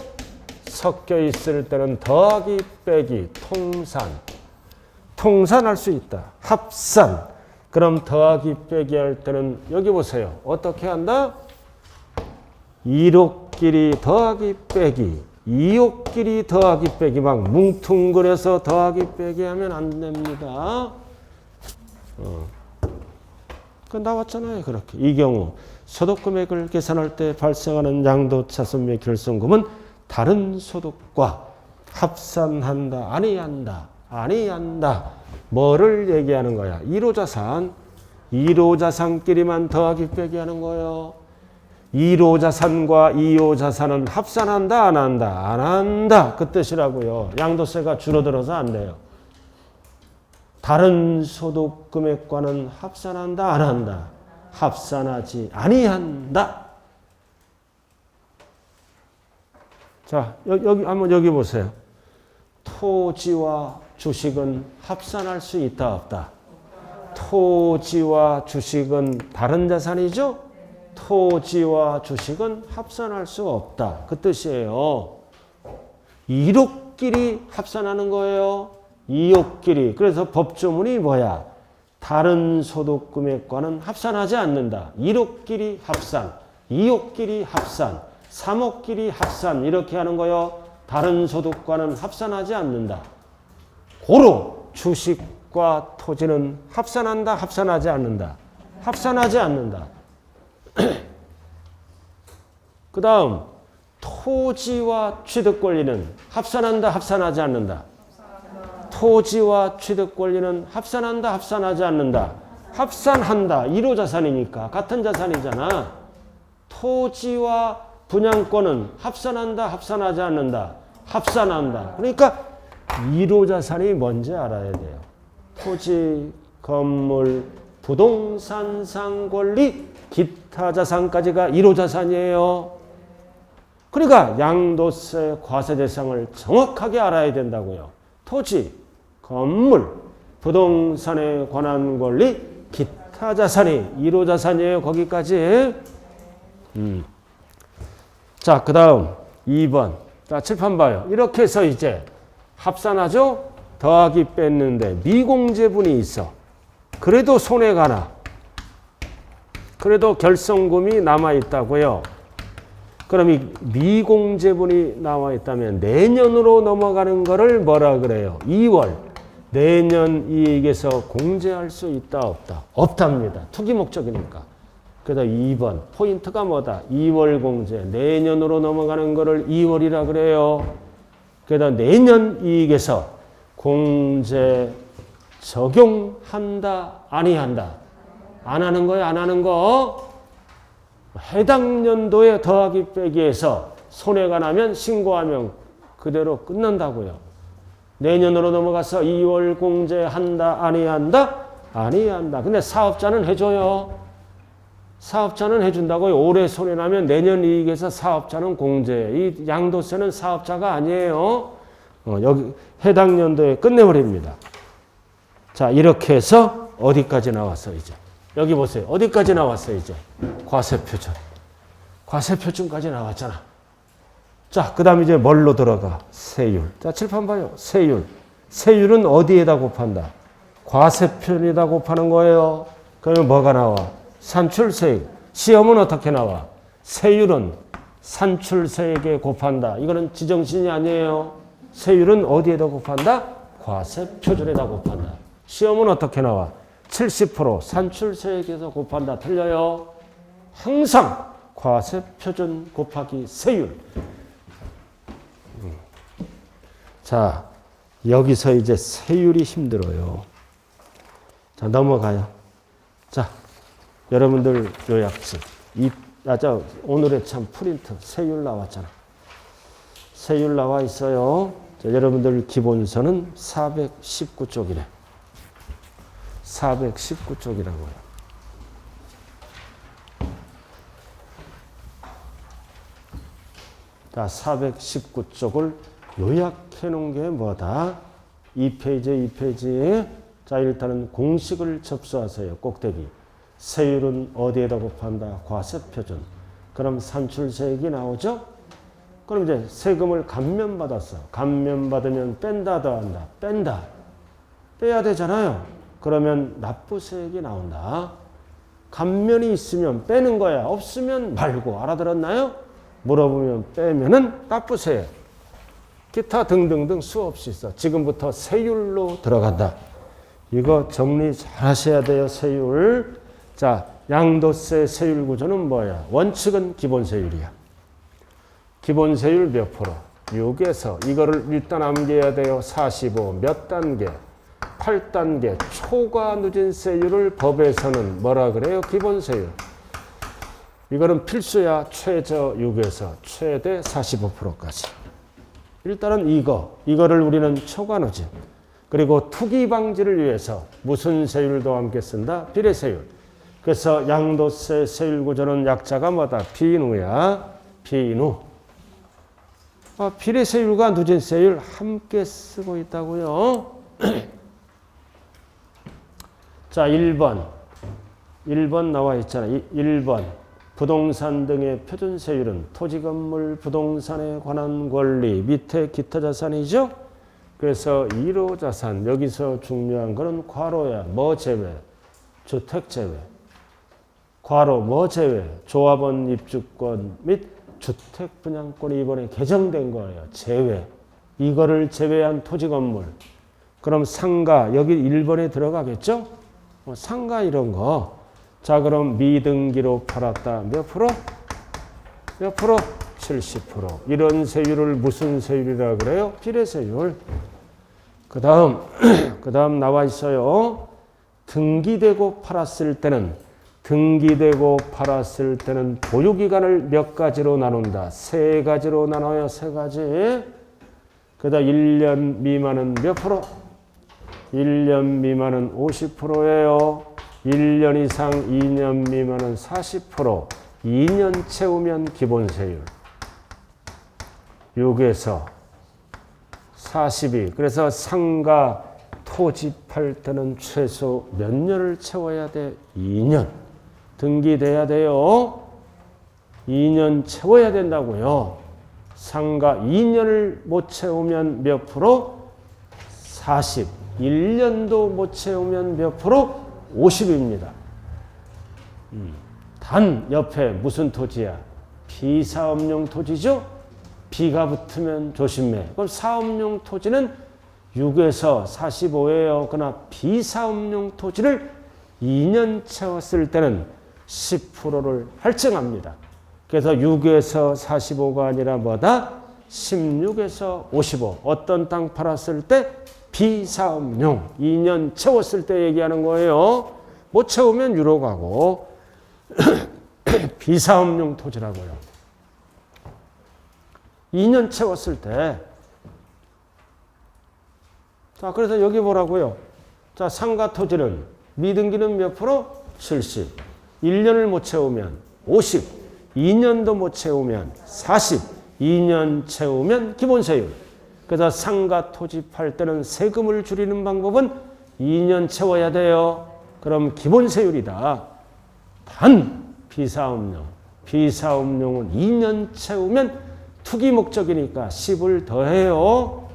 S1: 섞여 있을 때는 더하기 빼기 통산. 통산할 수 있다. 합산. 그럼 더하기 빼기 할 때는 여기 보세요. 어떻게 한다? 1호끼리 더하기 빼기. 2호끼리 더하기 빼기. 막 뭉퉁거려서 더하기 빼기 하면 안 됩니다. 그 나왔잖아요. 그렇게. 이 경우 소득금액을 계산할 때 발생하는 양도차손 및 결손금은 다른 소득과 합산한다. 아니한다. 아니한다. 뭐를 얘기하는 거야? 1호자산. 1호자산끼리만 더하기 빼기 하는 거예요. 1호자산과 2호자산은 합산한다. 안 한다. 안 한다. 그 뜻이라고요. 양도세가 줄어들어서 안 돼요. 다른 소득금액과는 합산한다. 안 한다. 합산하지 아니한다. 자, 여기 한번 여기 보세요. 토지와 주식은 합산할 수 있다 없다. 토지와 주식은 다른 자산이죠. 토지와 주식은 합산할 수 없다. 그 뜻이에요. 1억끼리 합산하는 거예요. 2억끼리. 그래서 법조문이 뭐야? 다른 소득금액과는 합산하지 않는다. 1억끼리 합산, 2억끼리 합산, 3억끼리 합산 이렇게 하는 거요. 다른 소득과는 합산하지 않는다. 고로 주식과 토지는 합산한다. 합산하지 않는다. 합산하지 않는다. 그 다음 토지와 취득권리는 합산한다. 합산하지 않는다. 토지와 취득권리는 합산한다. 합산하지 않는다. 합산한다. 1호 자산이니까 같은 자산이잖아. 토지와 분양권은 합산한다. 합산하지 않는다. 합산한다. 그러니까 1호 자산이 뭔지 알아야 돼요. 토지, 건물, 부동산 상권리, 기타 자산까지가 1호 자산이에요. 그러니까 양도세 과세 대상을 정확하게 알아야 된다고요. 토지, 건물, 부동산에 관한 권리, 기타 자산이 1호 자산이에요. 거기까지. 자, 그 다음 2번. 자, 칠판 봐요. 이렇게 해서 이제 합산하죠? 더하기 뺐는데 미공제분이 있어. 그래도 손해가 나. 그래도 결손금이 남아있다고요. 그럼 이 미공제분이 나와있다면 내년으로 넘어가는 거를 뭐라 그래요? 2월. 내년 이익에서 공제할 수 있다 없다? 없답니다. 투기 목적이니까. 그래서 2번 포인트가 뭐다? 2월 공제. 내년으로 넘어가는 거를 2월이라 그래요. 그래서 내년 이익에서 공제 적용한다? 아니한다? 안 하는 거예요? 안 하는 거? 해당 연도에 더하기 빼기해서 손해가 나면 신고하면 그대로 끝난다고요. 내년으로 넘어가서 2월 공제한다? 아니한다? 아니한다. 근데 사업자는 해줘요. 사업자는 해준다고요. 올해 손해나면 내년 이익에서 사업자는 공제. 이 양도세는 사업자가 아니에요. 여기 해당 연도에 끝내버립니다. 자, 이렇게 해서 어디까지 나왔어 이제? 여기 보세요. 어디까지 나왔어 이제? 과세표준. 과세표준까지 나왔잖아. 자, 그 다음 이제 뭘로 들어가? 세율. 자, 칠판 봐요. 세율. 세율은 어디에다 곱한다? 과세표준에다 곱하는 거예요. 그러면 뭐가 나와? 산출세액. 시험은 어떻게 나와? 세율은 산출세액에 곱한다. 이거는 지정신이 아니에요. 세율은 어디에다 곱한다? 과세표준에다 곱한다. 시험은 어떻게 나와? 70% 산출세액에서 곱한다. 틀려요. 항상 과세표준 곱하기 세율. 자, 여기서 이제 세율이 힘들어요. 자, 넘어가요. 자, 여러분들 요약집. 오늘의 참 프린트 세율 나왔잖아. 세율 나와 있어요. 자, 여러분들 기본서는 419쪽이네. 419쪽이라고요. 자, 419쪽을 요약해 놓은 게 뭐다? 2페이지, 2페이지에 자, 일단은 공식을 접수하세요. 꼭대기. 세율은 어디에다 곱한다? 과세표준. 그럼 산출세액이 나오죠? 그럼 이제 세금을 감면받았어. 감면받으면 뺀다, 더한다. 뺀다. 빼야 되잖아요. 그러면 납부세액이 나온다. 감면이 있으면 빼는 거야. 없으면 말고. 알아들었나요? 물어보면 빼면은 납부세액. 기타 등등등 수없이 있어. 지금부터 세율로 들어간다. 이거 정리 잘 하셔야 돼요. 세율. 자, 양도세 세율 구조는 뭐야? 원칙은 기본세율이야. 기본세율 몇 프로? 6에서 이거를 일단 암기해야 돼요. 45 몇 단계? 8단계 초과 누진세율을 법에서는 뭐라 그래요? 기본세율. 이거는 필수야. 최저 6에서 최대 45%까지. 일단은 이거를 우리는 초과 누진. 그리고 투기 방지를 위해서 무슨 세율도 함께 쓴다? 비례세율. 그래서 양도세 세율 구조는 약자가 뭐다? 비누야. 비누. 비례세율과 누진세율 함께 쓰고 있다고요. 자, 1번 나와 있잖아. 1번. 부동산 등의 표준세율은 토지, 건물, 부동산에 관한 권리, 밑에 기타 자산이죠. 그래서 1호 자산, 여기서 중요한 거는 괄호야. 뭐 제외? 주택 제외. 괄호 뭐 제외? 조합원 입주권 및 주택 분양권이 이번에 개정된 거예요. 제외. 이거를 제외한 토지, 건물. 그럼 상가, 여기 1번에 들어가겠죠? 상가 이런 거. 자, 그럼 미등기로 팔았다. 몇 프로? 몇 프로? 70%. 이런 세율을 무슨 세율이라 그래요? 비례세율. 그 다음 나와 있어요. 등기되고 팔았을 때는 보유기간을 몇 가지로 나눈다? 3가지로 나눠요. 3가지. 그 다음 1년 미만은 몇 프로? 1년 미만은 50%예요. 1년 이상 2년 미만은 40%. 2년 채우면 기본세율. 6에서 42. 그래서 상가 토지 팔 때는 최소 몇 년을 채워야 돼? 2년. 등기돼야 돼요. 2년 채워야 된다고요. 상가 2년을 못 채우면 몇 프로? 40. 1년도 못 채우면 몇 프로? 50입니다. 단 옆에 무슨 토지야? 비사업용 토지죠? 비가 붙으면 조심해. 그럼 사업용 토지는 6에서 45예요. 그러나 비사업용 토지를 2년 채웠을 때는 10%를 할증합니다. 그래서 6에서 45가 아니라 뭐다? 16에서 55. 어떤 땅 팔았을 때? 비사업용. 2년 채웠을 때 얘기하는 거예요. 못 채우면 유로 가고 비사업용 토지라고요. 2년 채웠을 때. 자, 그래서 여기 보라고요. 자, 상가 토지는 미등기는 몇 프로? 70. 1년을 못 채우면 50. 2년도 못 채우면 40. 2년 채우면 기본세율. 그래서 상가 토지 팔 때는 세금을 줄이는 방법은 2년 채워야 돼요. 그럼 기본세율이다. 단 비사업용. 비사업용은 2년 채우면 투기 목적이니까 10을 더해요.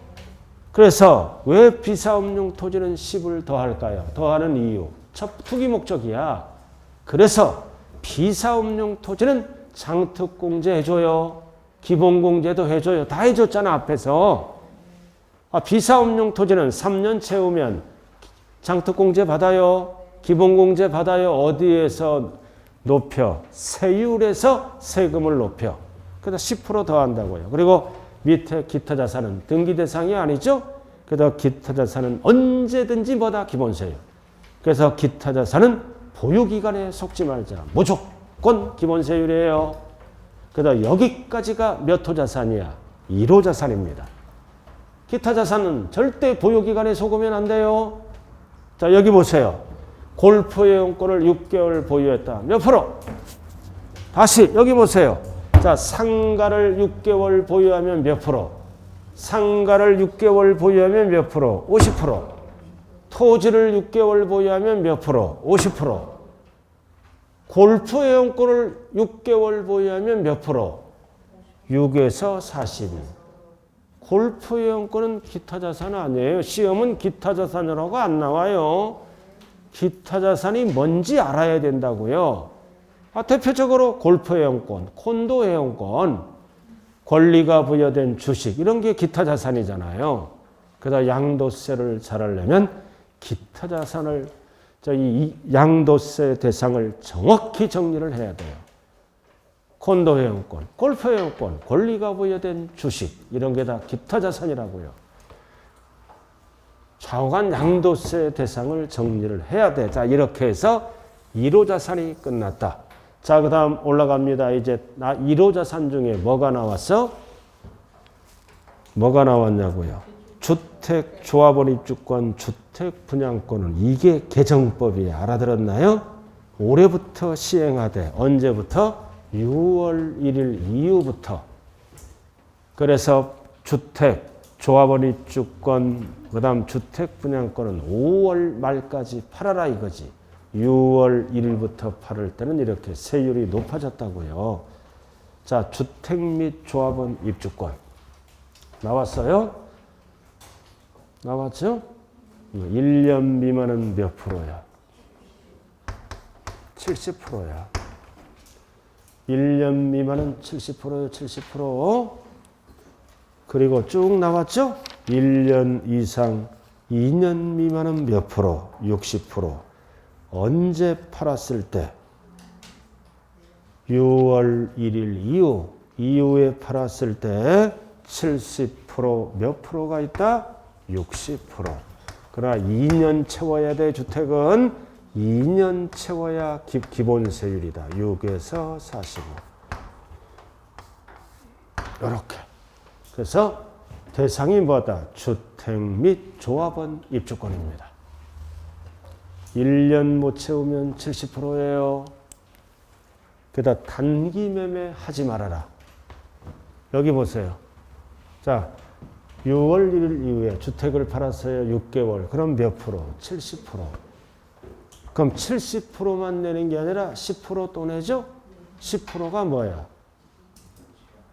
S1: 그래서 왜 비사업용 토지는 10을 더할까요? 더하는 이유. 투기 목적이야. 그래서 비사업용 토지는 장특공제 해줘요. 기본공제도 해줘요. 다 해줬잖아, 앞에서. 비사업용 토지는 3년 채우면 장특공제 받아요. 기본공제 받아요. 어디에서 높여? 세율에서 세금을 높여. 그래서 10% 더한다고요. 그리고 밑에 기타 자산은 등기 대상이 아니죠. 그래서 기타 자산은 언제든지 뭐다? 기본세율. 그래서 기타 자산은 보유기간에 속지 말자. 무조건 기본세율이에요. 그래서 여기까지가 몇 호 자산이야? 1호 자산입니다. 기타 자산은 절대 보유기간에 속으면 안 돼요. 자, 여기 보세요. 골프 이용권을 6개월 보유했다. 몇 프로? 다시 여기 보세요. 자, 상가를 6개월 보유하면 몇 프로? 상가를 6개월 보유하면 몇 프로? 50%. 토지를 6개월 보유하면 몇 프로? 50%. 골프 이용권을 6개월 보유하면 몇 프로? 6에서 42. 골프 이용권은 기타 자산 아니에요. 시험은 기타 자산이라고 안 나와요. 기타 자산이 뭔지 알아야 된다고요. 대표적으로 골프 이용권, 콘도 이용권, 권리가 부여된 주식 이런 게 기타 자산이잖아요. 그래서 양도세를 잘 하려면 기타 자산을 이 양도세 대상을 정확히 정리를 해야 돼요. 콘도 회원권, 골프 회원권, 권리가 부여된 주식 이런 게 다 기타 자산이라고요. 좌우간 양도세 대상을 정리를 해야 돼. 자, 이렇게 해서 1호 자산이 끝났다. 자, 그 다음 올라갑니다. 이제 1호 자산 중에 뭐가 나왔어? 뭐가 나왔냐고요? 주택 조합원 입주권, 주택 분양권은 이게 개정법이에요. 알아들었나요? 올해부터 시행하되 언제부터? 6월 1일 이후부터. 그래서 주택 조합원 입주권, 그 다음 주택 분양권은 5월 말까지 팔아라 이거지. 6월 1일부터 팔을 때는 이렇게 세율이 높아졌다고요. 자, 주택 및 조합원 입주권 나왔어요? 나왔죠? 1년 미만은 몇 프로야? 70%야. 1년 미만은 70%요, 70%. 그리고 쭉 나왔죠? 1년 이상 2년 미만은 몇 프로? 60%. 언제 팔았을 때? 6월 1일 이후에 팔았을 때 70% 몇 프로가 있다? 60%. 그러나 2년 채워야 돼. 주택은 2년 채워야 기본세율이다. 6에서 45. 이렇게. 그래서 대상이 뭐다? 주택 및 조합원 입주권입니다. 1년 못 채우면 70%예요. 게다가 단기 매매 하지 말아라. 여기 보세요. 자, 6월 1일 이후에 주택을 팔았어요. 6개월. 그럼 몇 프로? 70%. 그럼 70%만 내는 게 아니라 10% 또 내죠? 10%가 뭐야?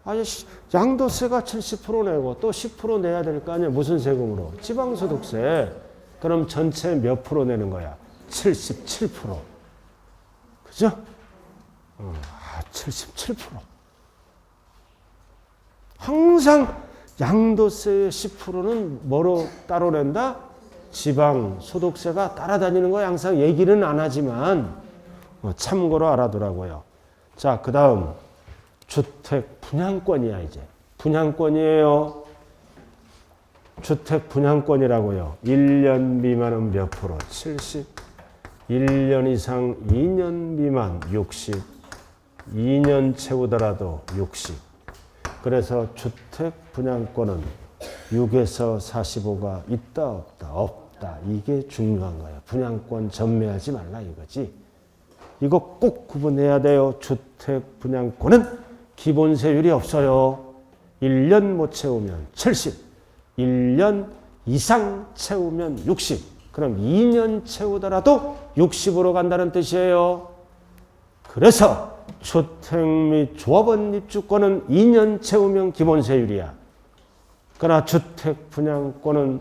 S1: 아니, 양도세가 70% 내고 또 10% 내야 될 거 아니야? 무슨 세금으로? 지방소득세. 그럼 전체 몇 프로 내는 거야? 77%. 그죠? 77%. 항상 양도세의 10%는 뭐로 따로 낸다? 지방 소득세가 따라다니는 거 항상 얘기는 안 하지만 참고로 알아두라고요. 자, 그 다음 주택 분양권이야. 이제 분양권이에요. 주택 분양권이라고요. 1년 미만은 몇 프로? 70. 1년 이상 2년 미만 60. 2년 채우더라도 60. 그래서 주택 분양권은 6에서 45가 있다 없다? 없다. 이게 중요한 거예요. 분양권 전매하지 말라 이거지. 이거 꼭 구분해야 돼요. 주택 분양권은 기본세율이 없어요. 1년 못 채우면 70. 1년 이상 채우면 60. 그럼 2년 채우더라도 60으로 간다는 뜻이에요. 그래서 주택 및 조합원 입주권은 2년 채우면 기본세율이야. 그러나 주택 분양권은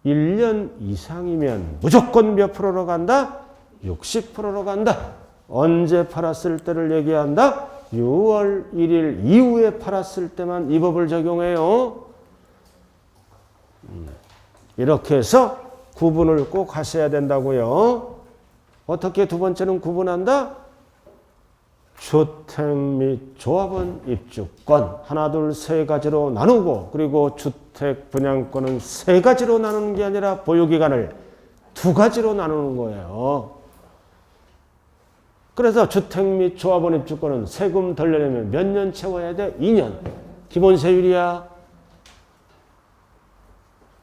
S1: 1년 이상이면 무조건 몇 프로로 간다? 60%로 간다. 언제 팔았을 때를 얘기한다? 6월 1일 이후에 팔았을 때만 이 법을 적용해요. 이렇게 해서 구분을 꼭 하셔야 된다고요. 어떻게 두 번째는 구분한다? 주택 및 조합원 입주권 하나 둘 세 가지로 나누고, 그리고 주택 분양권은 세 가지로 나누는 게 아니라 보유기간을 두 가지로 나누는 거예요. 그래서 주택 및 조합원 입주권은 세금 덜 내려면 몇 년 채워야 돼? 2년. 기본세율이야.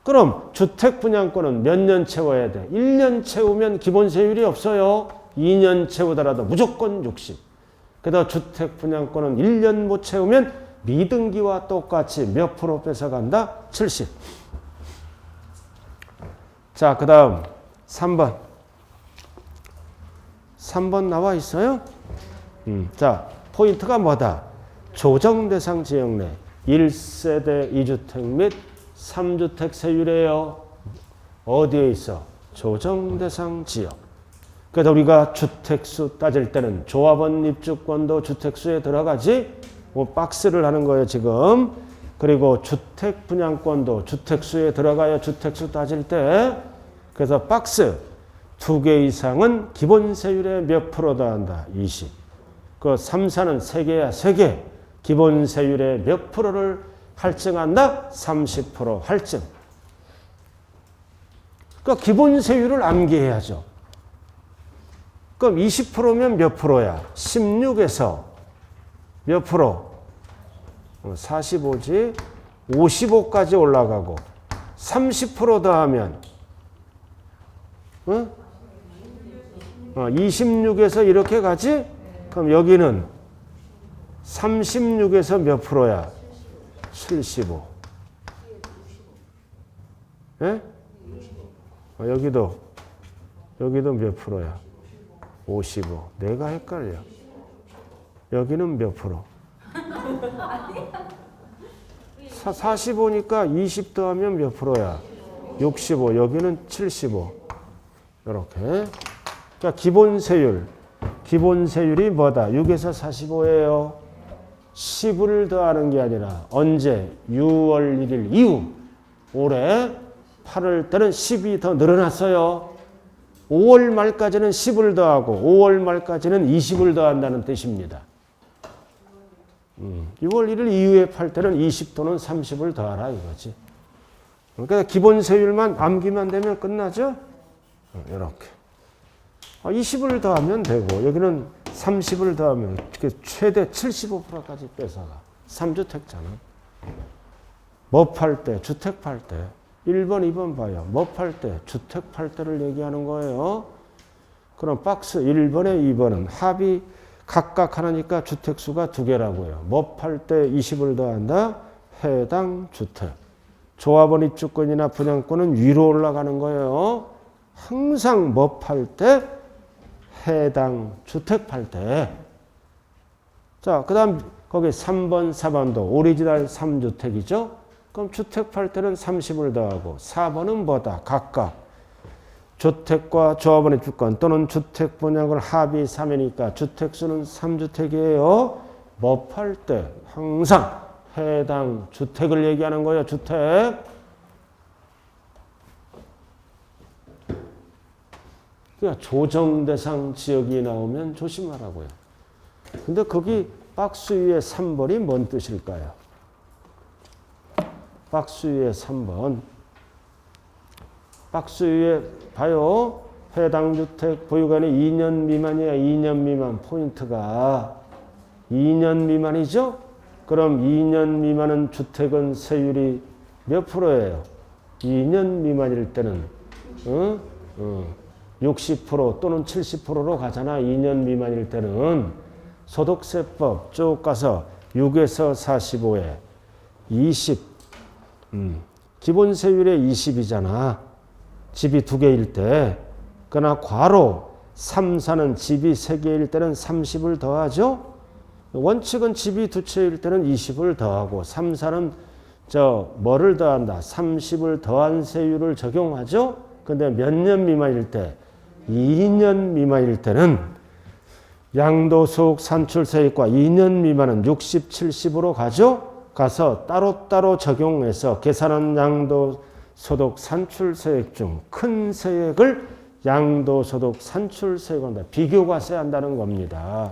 S1: 그럼 주택 분양권은 몇 년 채워야 돼? 1년 채우면 기본세율이 없어요. 2년 채우더라도 무조건 60. 그래서 주택 분양권은 1년 못 채우면 미등기와 똑같이 몇 프로 뺏어간다? 70. 자, 그 다음 3번. 3번 나와 있어요? 자, 포인트가 뭐다? 조정대상 지역 내 1세대 2주택 및 3주택 세율이에요. 어디에 있어? 조정대상 지역. 그래서 우리가 주택수 따질 때는 조합원 입주권도 주택수에 들어가지? 박스를 하는 거예요, 지금. 그리고 주택 분양권도 주택수에 들어가요, 주택수 따질 때. 그래서 박스. 두 개 이상은 기본 세율의 몇 프로 더한다? 20. 그 3, 4는 3개야, 3개. 기본 세율의 몇 프로를 할증한다? 30% 할증. 그러니까 기본 세율을 암기해야죠. 그럼 20%면 몇 프로야? 16에서 몇 프로? 45지. 55까지 올라가고 30% 더하면 26에서 이렇게 가지? 그럼 여기는 36에서 몇 프로야? 75. 예? 여기도 몇 프로야? 55. 내가 헷갈려. 여기는 몇 프로? 45니까 20 더하면 몇 프로야? 65. 여기는 75. 이렇게. 그러니까 기본 세율이 뭐다? 6에서 45예요. 10을 더하는 게 아니라 언제? 6월 1일 이후. 올해 8월 때는 10이 더 늘어났어요. 5월 말까지는 10을 더하고 5월 말까지는 20을 더한다는 뜻입니다. 6월 1일 이후에 팔 때는 20 또는 30을 더하라 이거지. 그러니까 기본 세율만 암기만 되면 끝나죠? 이렇게. 20을 더하면 되고 여기는 30을 더하면 최대 75%까지 뺏어가. 3주택자는. 뭐 팔 때? 주택 팔 때. 1번, 2번 봐요. 뭐 팔 때? 주택 팔 때를 얘기하는 거예요. 그럼 박스 1번에 2번은 합이 각각 하나니까 주택수가 2개라고요. 뭐 팔 때 20을 더한다? 해당 주택. 조합원 입주권이나 분양권은 위로 올라가는 거예요. 항상 뭐 팔 때? 해당 주택 팔 때. 자, 그 다음 거기 3번, 4번도 오리지널 3주택이죠. 그럼 주택 팔 때는 30을 더하고 4번은 뭐다? 각각 주택과 조합원의 주권 또는 주택 분양을 합의 3이니까 주택수는 3주택이에요. 뭐 팔 때? 항상 해당 주택을 얘기하는 거예요. 주택. 그러니까 조정대상 지역이 나오면 조심하라고요. 근데 거기 박스 위에 3번이 뭔 뜻일까요? 박스 위에 3번. 박스 위에 봐요. 해당 주택 보유관이 2년 미만이야. 2년 미만 포인트가 2년 미만이죠? 그럼 2년 미만은 주택은 세율이 몇 프로예요? 2년 미만일 때는 60% 또는 70%로 가잖아. 2년 미만일 때는 소득세법 쭉 가서 6에서 45에 20 기본 세율의 20이잖아. 집이 2개일 때. 그러나 괄호 3, 4는 집이 3개일 때는 30을 더하죠. 원칙은 집이 2채일 때는 20을 더하고 3, 4는 뭐를 더한다? 30을 더한 세율을 적용하죠. 근데 몇 년 미만일 때? 2년 미만일 때는 양도소득 산출세액과 2년 미만은 60, 70으로 가죠. 가서 따로따로 적용해서 계산한 양도소득 산출세액 중 큰 세액을 양도소득 산출세액과 비교과세 한다는 겁니다.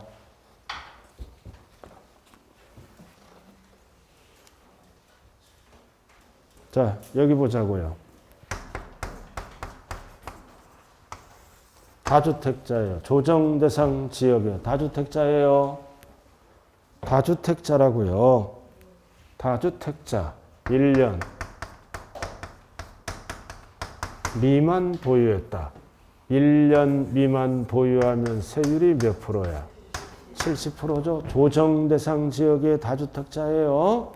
S1: 자, 여기 보자고요. 다주택자예요. 조정대상 지역이에요. 다주택자예요. 다주택자라고요. 다주택자 1년 미만 보유했다. 1년 미만 보유하면 세율이 몇 프로야? 70%죠. 조정대상 지역의 다주택자예요.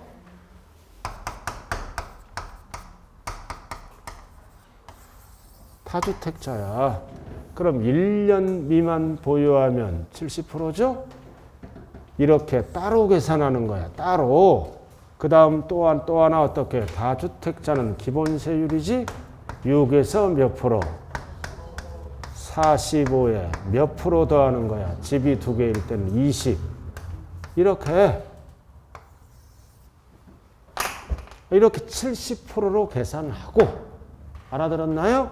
S1: 다주택자야. 그럼 1년 미만 보유하면 70%죠? 이렇게 따로 계산하는 거야. 따로. 그 다음 또 하나 어떻게? 다주택자는 기본 세율이지? 6에서 몇 프로? 45에 몇 프로 더하는 거야? 집이 2개일 때는 20. 이렇게 70%로 계산하고. 알아들었나요?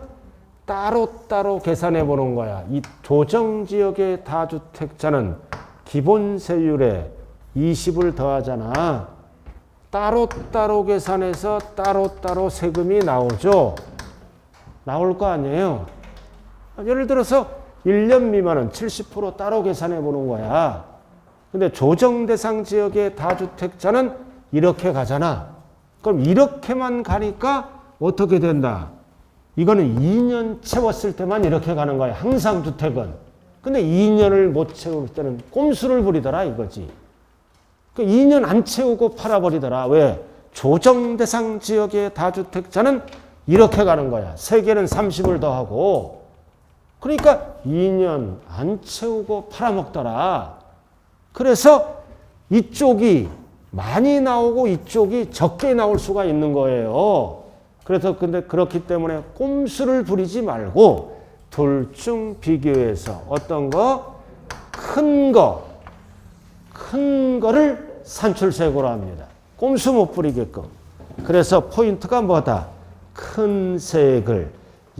S1: 따로따로 계산해 보는 거야. 이 조정지역의 다주택자는 기본 세율에 20을 더하잖아. 따로따로 계산해서 따로따로 세금이 나오죠. 나올 거 아니에요. 예를 들어서 1년 미만은 70% 따로 계산해 보는 거야. 근데 조정 대상 지역의 다주택자는 이렇게 가잖아. 그럼 이렇게만 가니까 어떻게 된다? 이거는 2년 채웠을 때만 이렇게 가는 거야. 항상 주택은. 근데 2년을 못 채울 때는 꼼수를 부리더라 이거지. 그 2년 안 채우고 팔아버리더라. 왜? 조정 대상 지역의 다주택자는 이렇게 가는 거야. 세계는 30을 더하고. 그러니까 2년 안 채우고 팔아먹더라. 그래서 이쪽이 많이 나오고 이쪽이 적게 나올 수가 있는 거예요. 그래서 근데 그렇기 때문에 꼼수를 부리지 말고 둘 중 비교해서 어떤 거? 큰 거를 산출세고로 합니다. 꼼수 못 부리게끔. 그래서 포인트가 뭐다? 큰 세액을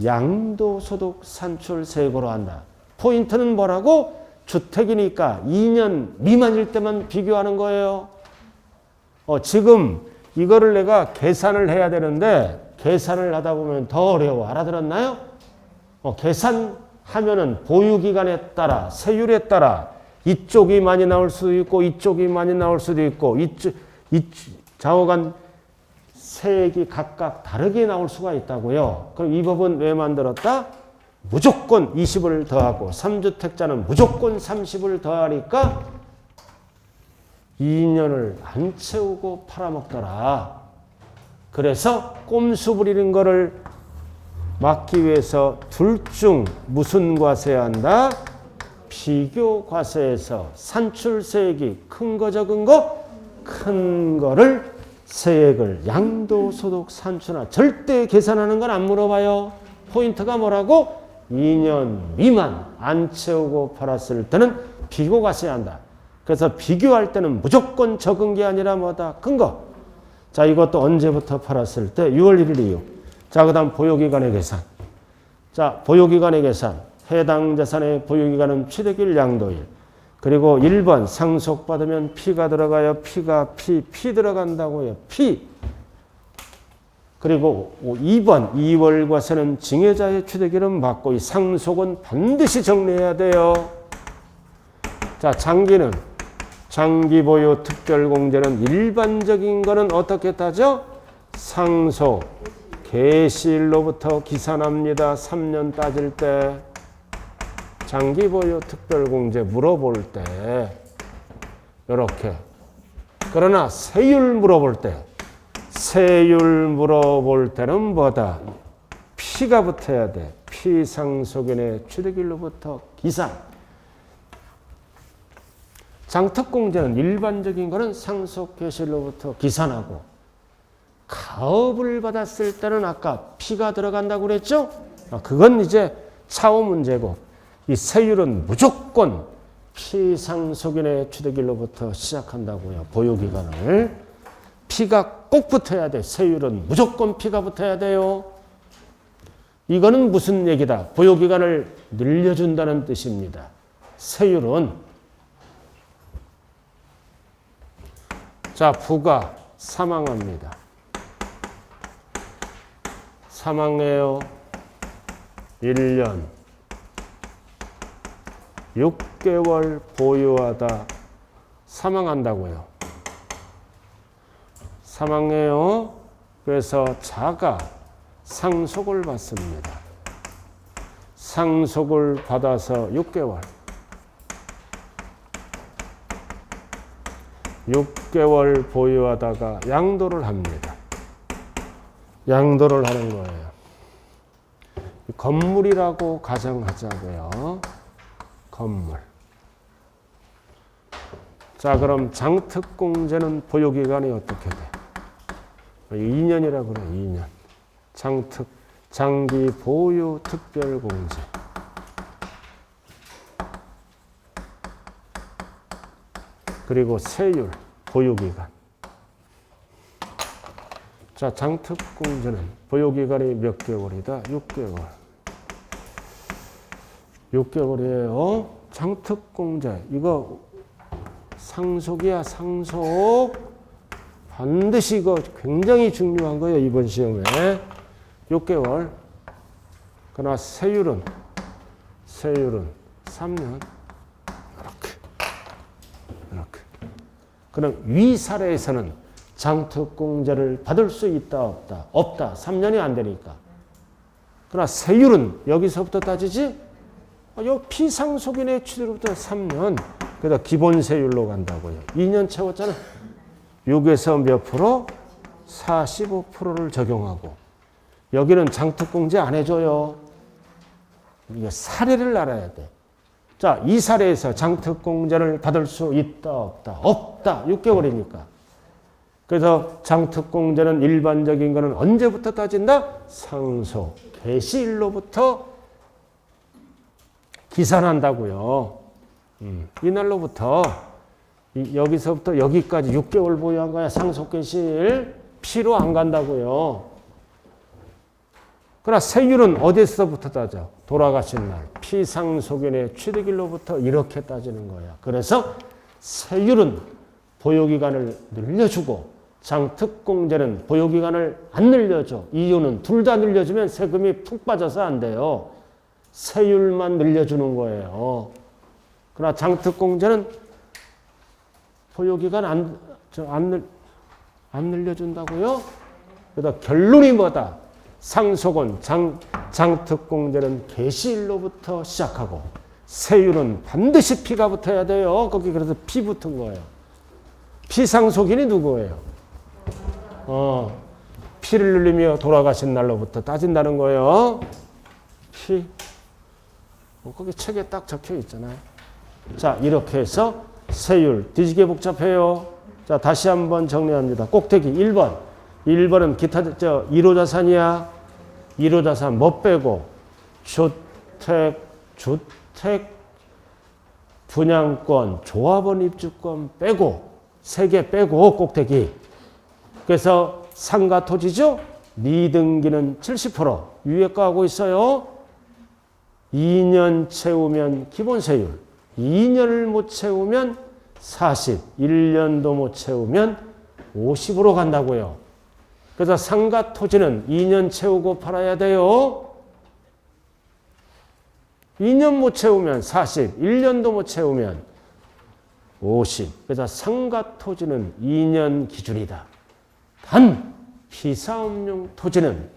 S1: 양도소득 산출세고로 한다. 포인트는 뭐라고? 주택이니까 2년 미만일 때만 비교하는 거예요. 지금 이거를 내가 계산을 해야 되는데 계산을 하다 보면 더 어려워. 알아들었나요? 계산하면은 보유기간에 따라 세율에 따라 이쪽이 많이 나올 수도 있고 이쪽이 많이 나올 수도 있고 좌우간 세액이 각각 다르게 나올 수가 있다고요. 그럼 이 법은 왜 만들었다? 무조건 20을 더하고 3주택자는 무조건 30을 더하니까 2년을 안 채우고 팔아먹더라. 그래서 꼼수 부리는 거를 막기 위해서 둘 중 무슨 과세한다? 비교 과세에서 산출세액이 큰 거 적은 거? 큰 거를 세액을 양도소득 산출하 절대 계산하는 건 안 물어봐요. 포인트가 뭐라고? 2년 미만 안 채우고 팔았을 때는 비교과세한다. 그래서 비교할 때는 무조건 적은 게 아니라 뭐다? 큰 거. 자, 이것도 언제부터 팔았을 때? 6월 1일 이후. 자, 그 다음 보유기간의 계산. 자, 보유기간의 계산. 해당 자산의 보유기간은 취득일 양도일. 그리고 1번 상속받으면 피가 들어가요. 피 들어간다고요. 피. 그리고 2번 2월 과세는 징해자의 취득일은 맞고 이 상속은 반드시 정리해야 돼요. 자, 장기는 장기보유 특별공제는 일반적인 거는 어떻게 따져? 상속 개시일로부터 기산합니다. 3년 따질 때 장기보유 특별공제 물어볼 때 이렇게. 그러나 세율 물어볼 때는 뭐다? 피가 붙어야 돼. 피상속인의 취득일로부터 기산. 장특공제는 일반적인 거는 상속개시일로부터 기산하고 가업을 받았을 때는 아까 피가 들어간다고 그랬죠? 그건 이제 차후 문제고 이 세율은 무조건 피상속인의 취득일로부터 시작한다고요. 보유기간을. 피가 꼭 붙어야 돼. 세율은 무조건 피가 붙어야 돼요. 이거는 무슨 얘기다? 보유기간을 늘려준다는 뜻입니다. 세율은. 자, 부가 사망합니다. 사망해요. 1년 6개월 보유하다 사망한다고요. 사망해요. 그래서 자가 상속을 받습니다. 상속을 받아서 6개월 보유하다가 양도를 합니다. 양도를 하는 거예요. 건물이라고 가정하자고요. 건물. 자, 그럼 장특공제는 보유기간이 어떻게 돼? 2년이라고 그래. 2년. 장기 보유 특별공제. 그리고 세율, 보유기간. 자, 장특공제는 보유기간이 몇 개월이다? 6개월. 6개월이에요. 장특공제. 이거 상속이야, 상속. 반드시 이거 굉장히 중요한 거예요, 이번 시험에. 6개월. 그러나 세율은 3년. 이렇게. 그럼 위 사례에서는 장특공제를 받을 수 있다, 없다? 없다. 3년이 안 되니까. 그러나 세율은 여기서부터 따지지? 요 피상속인의 취득으로부터 3년. 그래서 기본 세율로 간다고요. 2년 채웠잖아. 6에서 몇 프로? 45%를 적용하고. 여기는 장특공제 안 해줘요. 이게 사례를 알아야 돼. 자, 이 사례에서 장특공제를 받을 수 있다, 없다? 없다. 6개월이니까. 그래서 장특공제는 일반적인 거는 언제부터 따진다? 상속, 개시일로부터 기산한다고요. 이날로부터 여기서부터 여기까지 6개월 보유한 거야. 상속 개시일 피로 안 간다고요. 그러나 세율은 어디서부터 따져? 돌아가신 날 피상속인의 취득일로부터 이렇게 따지는 거야. 그래서 세율은 보유기간을 늘려주고 장특공제는 보유기간을 안 늘려줘. 이유는 둘 다 늘려주면 세금이 푹 빠져서 안 돼요. 세율만 늘려주는 거예요. 그러나 장특공제는 보유기간 안 늘려준다고요? 그래서 결론이 뭐다? 상속은 장특공제는 개시일로부터 시작하고 세율은 반드시 피가 붙어야 돼요. 거기 그래서 피 붙은 거예요. 피상속인이 누구예요? 피를 흘리며 돌아가신 날로부터 따진다는 거예요. 피. 거기 책에 딱 적혀 있잖아요. 자, 이렇게 해서 세율 뒤지게 복잡해요. 자, 다시 한번 정리합니다. 꼭대기 1번. 1번은 기타 1호 자산이야. 1호 자산 뭐 빼고? 주택, 분양권, 조합원 입주권 빼고 3개 빼고 꼭대기. 그래서 상가 토지죠? 미등기는 70%. 위에 거 하고 있어요. 2년 채우면 기본세율. 2년을 못 채우면 40. 1년도 못 채우면 50으로 간다고요. 그래서 상가 토지는 2년 채우고 팔아야 돼요. 2년 못 채우면 40. 1년도 못 채우면 50. 그래서 상가 토지는 2년 기준이다. 단 피사업용 토지는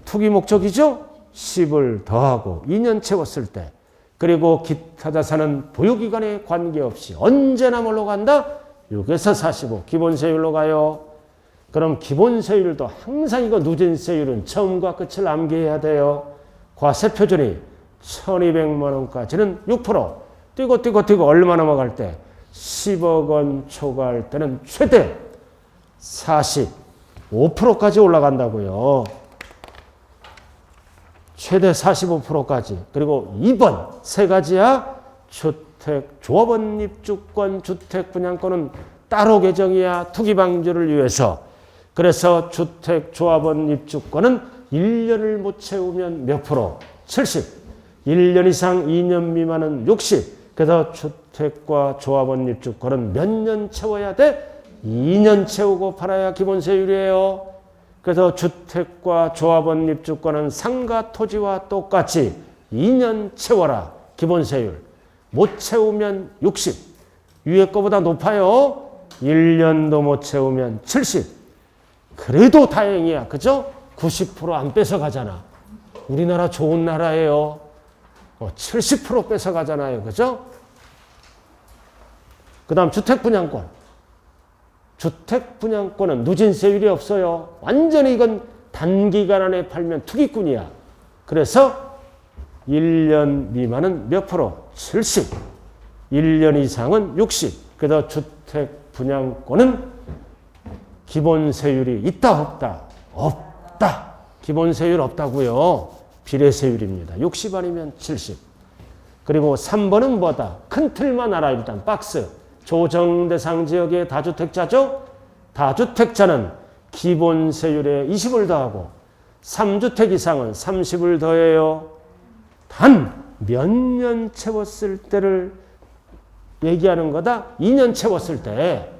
S1: 투기 목적이죠? 10을 더하고 2년 채웠을 때 그리고 기타 자산은 보유기간에 관계없이 언제나 뭘로 간다? 6에서 45 기본세율로 가요. 그럼 기본세율도 항상 이거 누진세율은 처음과 끝을 암기해야 돼요. 과세표준이 1200만 원까지는 6%. 뛰고 얼마 넘어갈 때 10억 원 초과할 때는 최대 45%까지 올라간다고요. 최대 45%까지. 그리고 2번 세 가지야. 주택, 조합원 입주권, 주택 분양권은 따로 개정이야. 투기 방지를 위해서. 그래서 주택, 조합원 입주권은 1년을 못 채우면 몇 프로? 70. 1년 이상 2년 미만은 60. 그래서 주택과 조합원 입주권은 몇 년 채워야 돼? 2년 채우고 팔아야 기본세율이에요. 그래서 주택과 조합원 입주권은 상가 토지와 똑같이 2년 채워라. 기본세율. 못 채우면 60. 위에 거보다 높아요. 1년도 못 채우면 70. 그래도 다행이야. 그죠? 90% 안 뺏어가잖아. 우리나라 좋은 나라예요. 70% 뺏어가잖아요. 그죠? 그 다음 주택분양권. 주택분양권은 누진세율이 없어요. 완전히 이건 단기간 안에 팔면 투기꾼이야. 그래서 1년 미만은 몇 프로? 70. 1년 이상은 60. 그래서 주택분양권은 기본세율이 있다 없다? 없다. 기본세율 없다고요. 비례세율입니다. 60 아니면 70. 그리고 3번은 뭐다? 큰 틀만 알아. 일단 박스. 조정대상 지역의 다주택자죠? 다주택자는 기본세율에 20을 더하고 3주택 이상은 30을 더해요. 단 몇 년 채웠을 때를 얘기하는 거다. 2년 채웠을 때.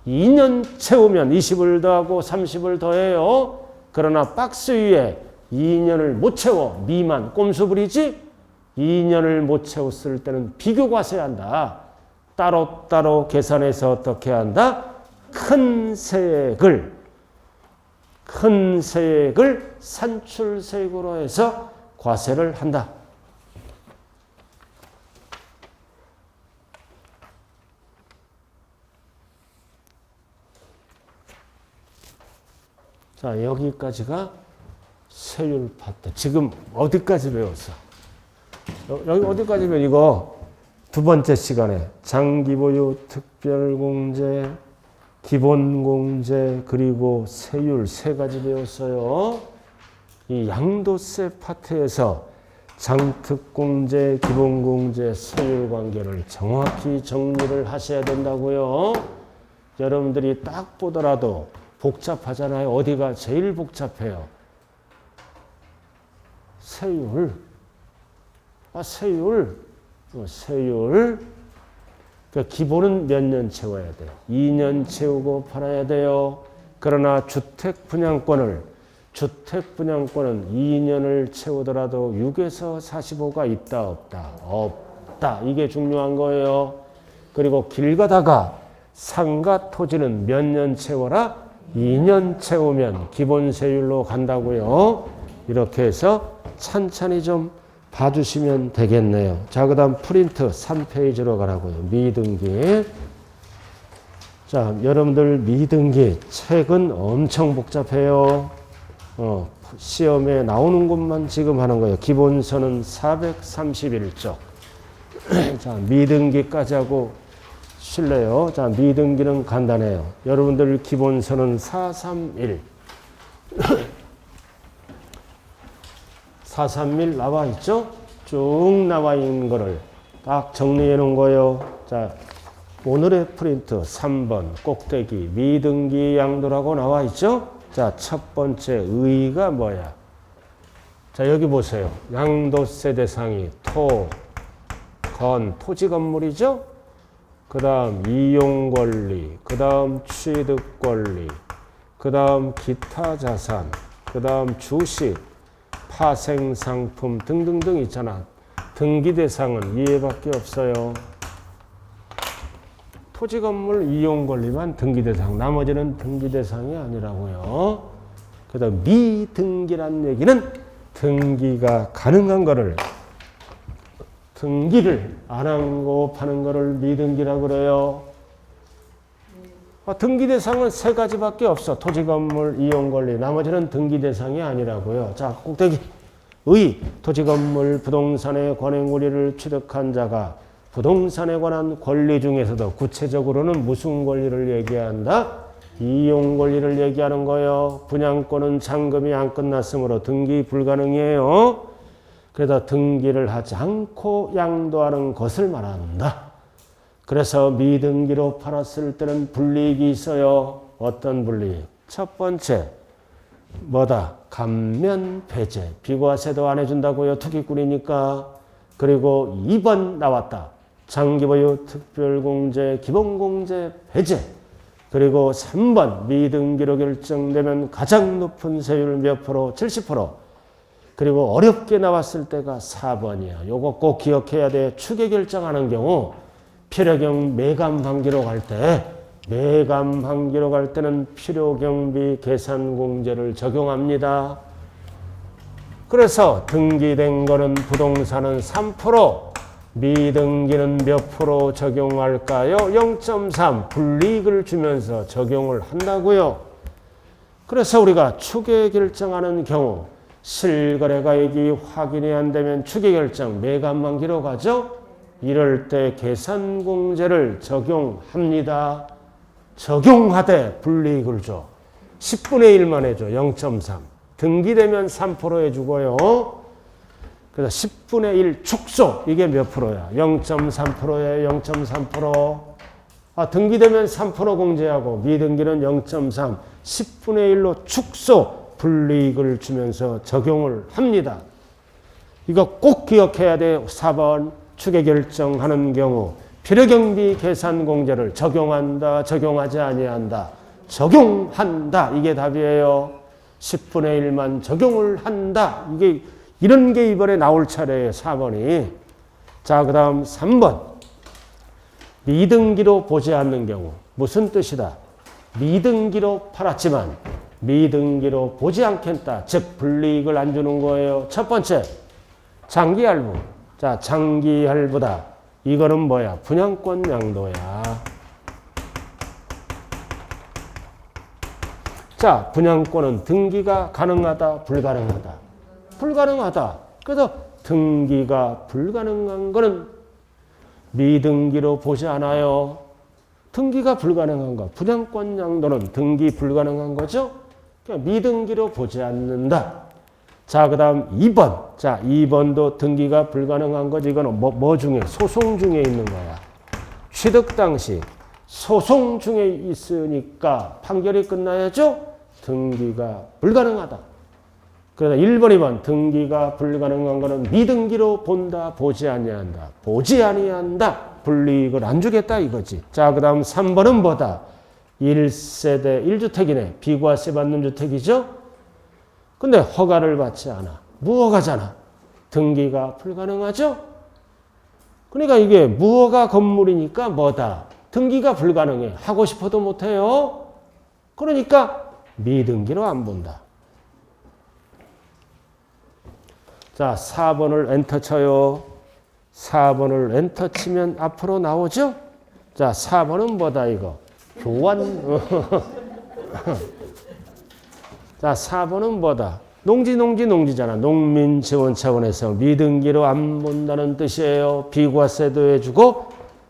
S1: 2년 채우면 20을 더하고 30을 더해요. 그러나 박스 위에 2년을 못 채워 미만 꼼수 부리지. 2년을 못 채웠을 때는 비교과세 한다. 따로따로 계산해서 어떻게 한다? 큰 세액을 산출세액으로 해서 과세를 한다. 자, 여기까지가 세율 파트. 지금 어디까지 배웠어? 여기 어디까지 배워? 이거 두 번째 시간에 장기보유, 특별공제, 기본공제, 그리고 세율 세 가지 배웠어요. 이 양도세 파트에서 장특공제, 기본공제, 세율 관계를 정확히 정리를 하셔야 된다고요. 여러분들이 딱 보더라도 복잡하잖아요. 어디가 제일 복잡해요? 세율. 세율. 그러니까 기본은 몇 년 채워야 돼요? 2년 채우고 팔아야 돼요. 그러나 주택분양권은 2년을 채우더라도 6에서 45가 있다 없다? 없다. 이게 중요한 거예요. 그리고 길 가다가 상가 토지는 몇 년 채워라? 2년 채우면 기본세율로 간다고요. 이렇게 해서 찬찬히 좀 봐주시면 되겠네요. 자, 그 다음 프린트 3페이지로 가라고요. 미등기. 자, 여러분들 미등기 책은 엄청 복잡해요. 시험에 나오는 것만 지금 하는 거예요. 기본서는 431쪽. 자, 미등기까지 하고 실래요. 자, 미등기는 간단해요. 여러분들 기본서는 431. 431 나와 있죠? 쭉 나와 있는 거를 딱 정리해 놓은 거예요. 자, 오늘의 프린트 3번 꼭대기 미등기 양도라고 나와 있죠? 자, 첫 번째 의의가 뭐야? 자, 여기 보세요. 양도세 대상이 토지 건물이죠? 그 다음 이용권리, 그 다음 취득권리, 그 다음 기타 자산, 그 다음 주식, 파생상품 등등등 있잖아. 등기 대상은 이해밖에 없어요. 토지 건물 이용 권리만 등기 대상, 나머지는 등기 대상이 아니라고요. 그래서 미등기란 얘기는 등기가 가능한 거를, 등기를 안 한 거 파는 거를 미등기라고 그래요. 등기 대상은 세 가지밖에 없어. 토지 건물 이용 권리, 나머지는 등기 대상이 아니라고요. 자, 꼭대기 의, 토지 건물 부동산의 관행 권리를 취득한 자가 부동산에 관한 권리 중에서도 구체적으로는 무슨 권리를 얘기한다? 이용 권리를 얘기하는 거예요. 분양권은 잔금이 안 끝났으므로 등기 불가능이에요. 그래서 등기를 하지 않고 양도하는 것을 말한다. 그래서 미등기로 팔았을 때는 불이익이 있어요. 어떤 불이익? 첫 번째, 뭐다? 감면 배제. 비과세도 안 해준다고요. 투기꾼이니까. 그리고 2번 나왔다. 장기보유, 특별공제, 기본공제 배제. 그리고 3번 미등기로 결정되면 가장 높은 세율 몇 프로? 70%. 그리고 어렵게 나왔을 때가 4번이야. 요거 꼭 기억해야 돼. 추계 결정하는 경우 필요경 매감환기로 갈 때는 필요경비 계산공제를 적용합니다. 그래서 등기된 거는 부동산은 3%, 미등기는 몇 프로 적용할까요? 0.3 불이익을 주면서 적용을 한다고요. 그래서 우리가 추계 결정하는 경우 실거래가액이 확인이 안 되면 추계 결정 매감환기로 가죠. 이럴 때 계산공제를 적용합니다. 적용하되 불이익을 줘. 10분의 1만 해줘. 0.3. 등기되면 3% 해주고요. 그래서 10분의 1 축소. 이게 몇 프로야? 0.3%에 0.3%. 등기되면 3% 공제하고 미등기는 0.3. 10분의 1로 축소. 불이익을 주면서 적용을 합니다. 이거 꼭 기억해야 돼요. 4번 추계 결정하는 경우 필요경비 계산 공제를 적용한다, 적용하지 아니한다. 적용한다. 이게 답이에요. 10분의 1만 적용을 한다. 이런 게 이번에 나올 차례예요. 4번이. 자, 그 다음 3번. 미등기로 보지 않는 경우. 무슨 뜻이다? 미등기로 팔았지만 미등기로 보지 않겠다. 즉 불이익을 안 주는 거예요. 첫 번째. 장기할부. 자, 장기할부다. 이거는 뭐야? 분양권 양도야. 자, 분양권은 등기가 가능하다, 불가능하다. 불가능하다. 그래서 등기가 불가능한 거는 미등기로 보지 않아요. 등기가 불가능한 거. 분양권 양도는 등기 불가능한 거죠. 그러니까 미등기로 보지 않는다. 자, 그 다음 2번. 자, 2번도 등기가 불가능한 거지. 이거는 뭐 중에? 소송 중에 있는 거야. 취득 당시 소송 중에 있으니까 판결이 끝나야죠. 등기가 불가능하다. 그래서 1번, 2번 등기가 불가능한 거는 미등기로 본다, 보지 아니한다. 보지 아니한다. 불이익을 안 주겠다 이거지. 자, 그 다음 3번은 뭐다? 1세대 1주택이네. 비과세 받는 주택이죠. 근데 허가를 받지 않아. 무허가잖아. 등기가 불가능하죠? 그러니까 이게 무허가 건물이니까 뭐다? 등기가 불가능해. 하고 싶어도 못해요. 그러니까 미등기로 안 본다. 자, 4번을 엔터 쳐요. 4번을 엔터 치면 앞으로 나오죠? 자, 4번은 뭐다 이거? 교환. 자, 4번은 뭐다? 농지잖아. 농민 지원 차원에서 미등기로 안 본다는 뜻이에요. 비과세도 해주고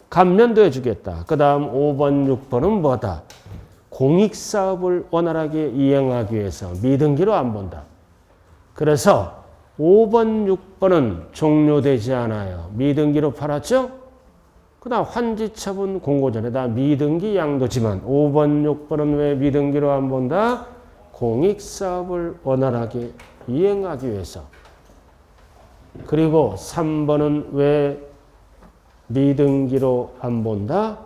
S1: 감면도 해주겠다. 그 다음 5번, 6번은 뭐다? 공익사업을 원활하게 이행하기 위해서 미등기로 안 본다. 그래서 5번, 6번은 종료되지 않아요. 미등기로 팔았죠? 그 다음 환지처분 공고전에다 미등기 양도지만 5번, 6번은 왜 미등기로 안 본다? 공익사업을 원활하게 이행하기 위해서. 그리고 3번은 왜 미등기로 안 본다?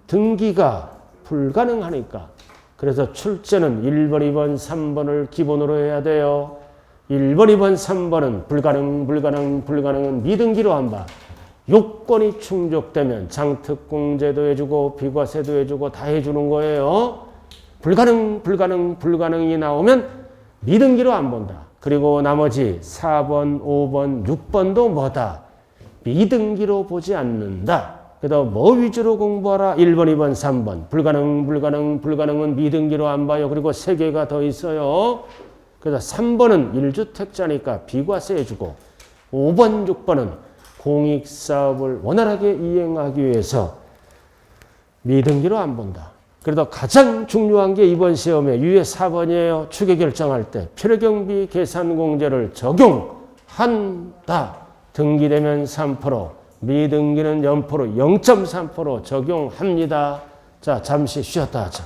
S1: 등기가 불가능하니까. 그래서 출제는 1번, 2번, 3번을 기본으로 해야 돼요. 1번, 2번, 3번은 불가능은 미등기로 안 봐. 요건이 충족되면 장특공제도 해주고 비과세도 해주고 다 해주는 거예요. 불가능이 나오면 미등기로 안 본다. 그리고 나머지 4번, 5번, 6번도 뭐다? 미등기로 보지 않는다. 그래서 뭐 위주로 공부하라? 1번, 2번, 3번. 불가능은 미등기로 안 봐요. 그리고 3개가 더 있어요. 그래서 3번은 1주택자니까 비과세 해주고 5번, 6번은 공익사업을 원활하게 이행하기 위해서 미등기로 안 본다. 그래도 가장 중요한 게 이번 시험에 유예 4번이에요. 추계 결정할 때 필요경비 계산 공제를 적용한다. 등기되면 3%, 미등기는 0%, 0.3% 적용합니다. 자, 잠시 쉬었다 하죠.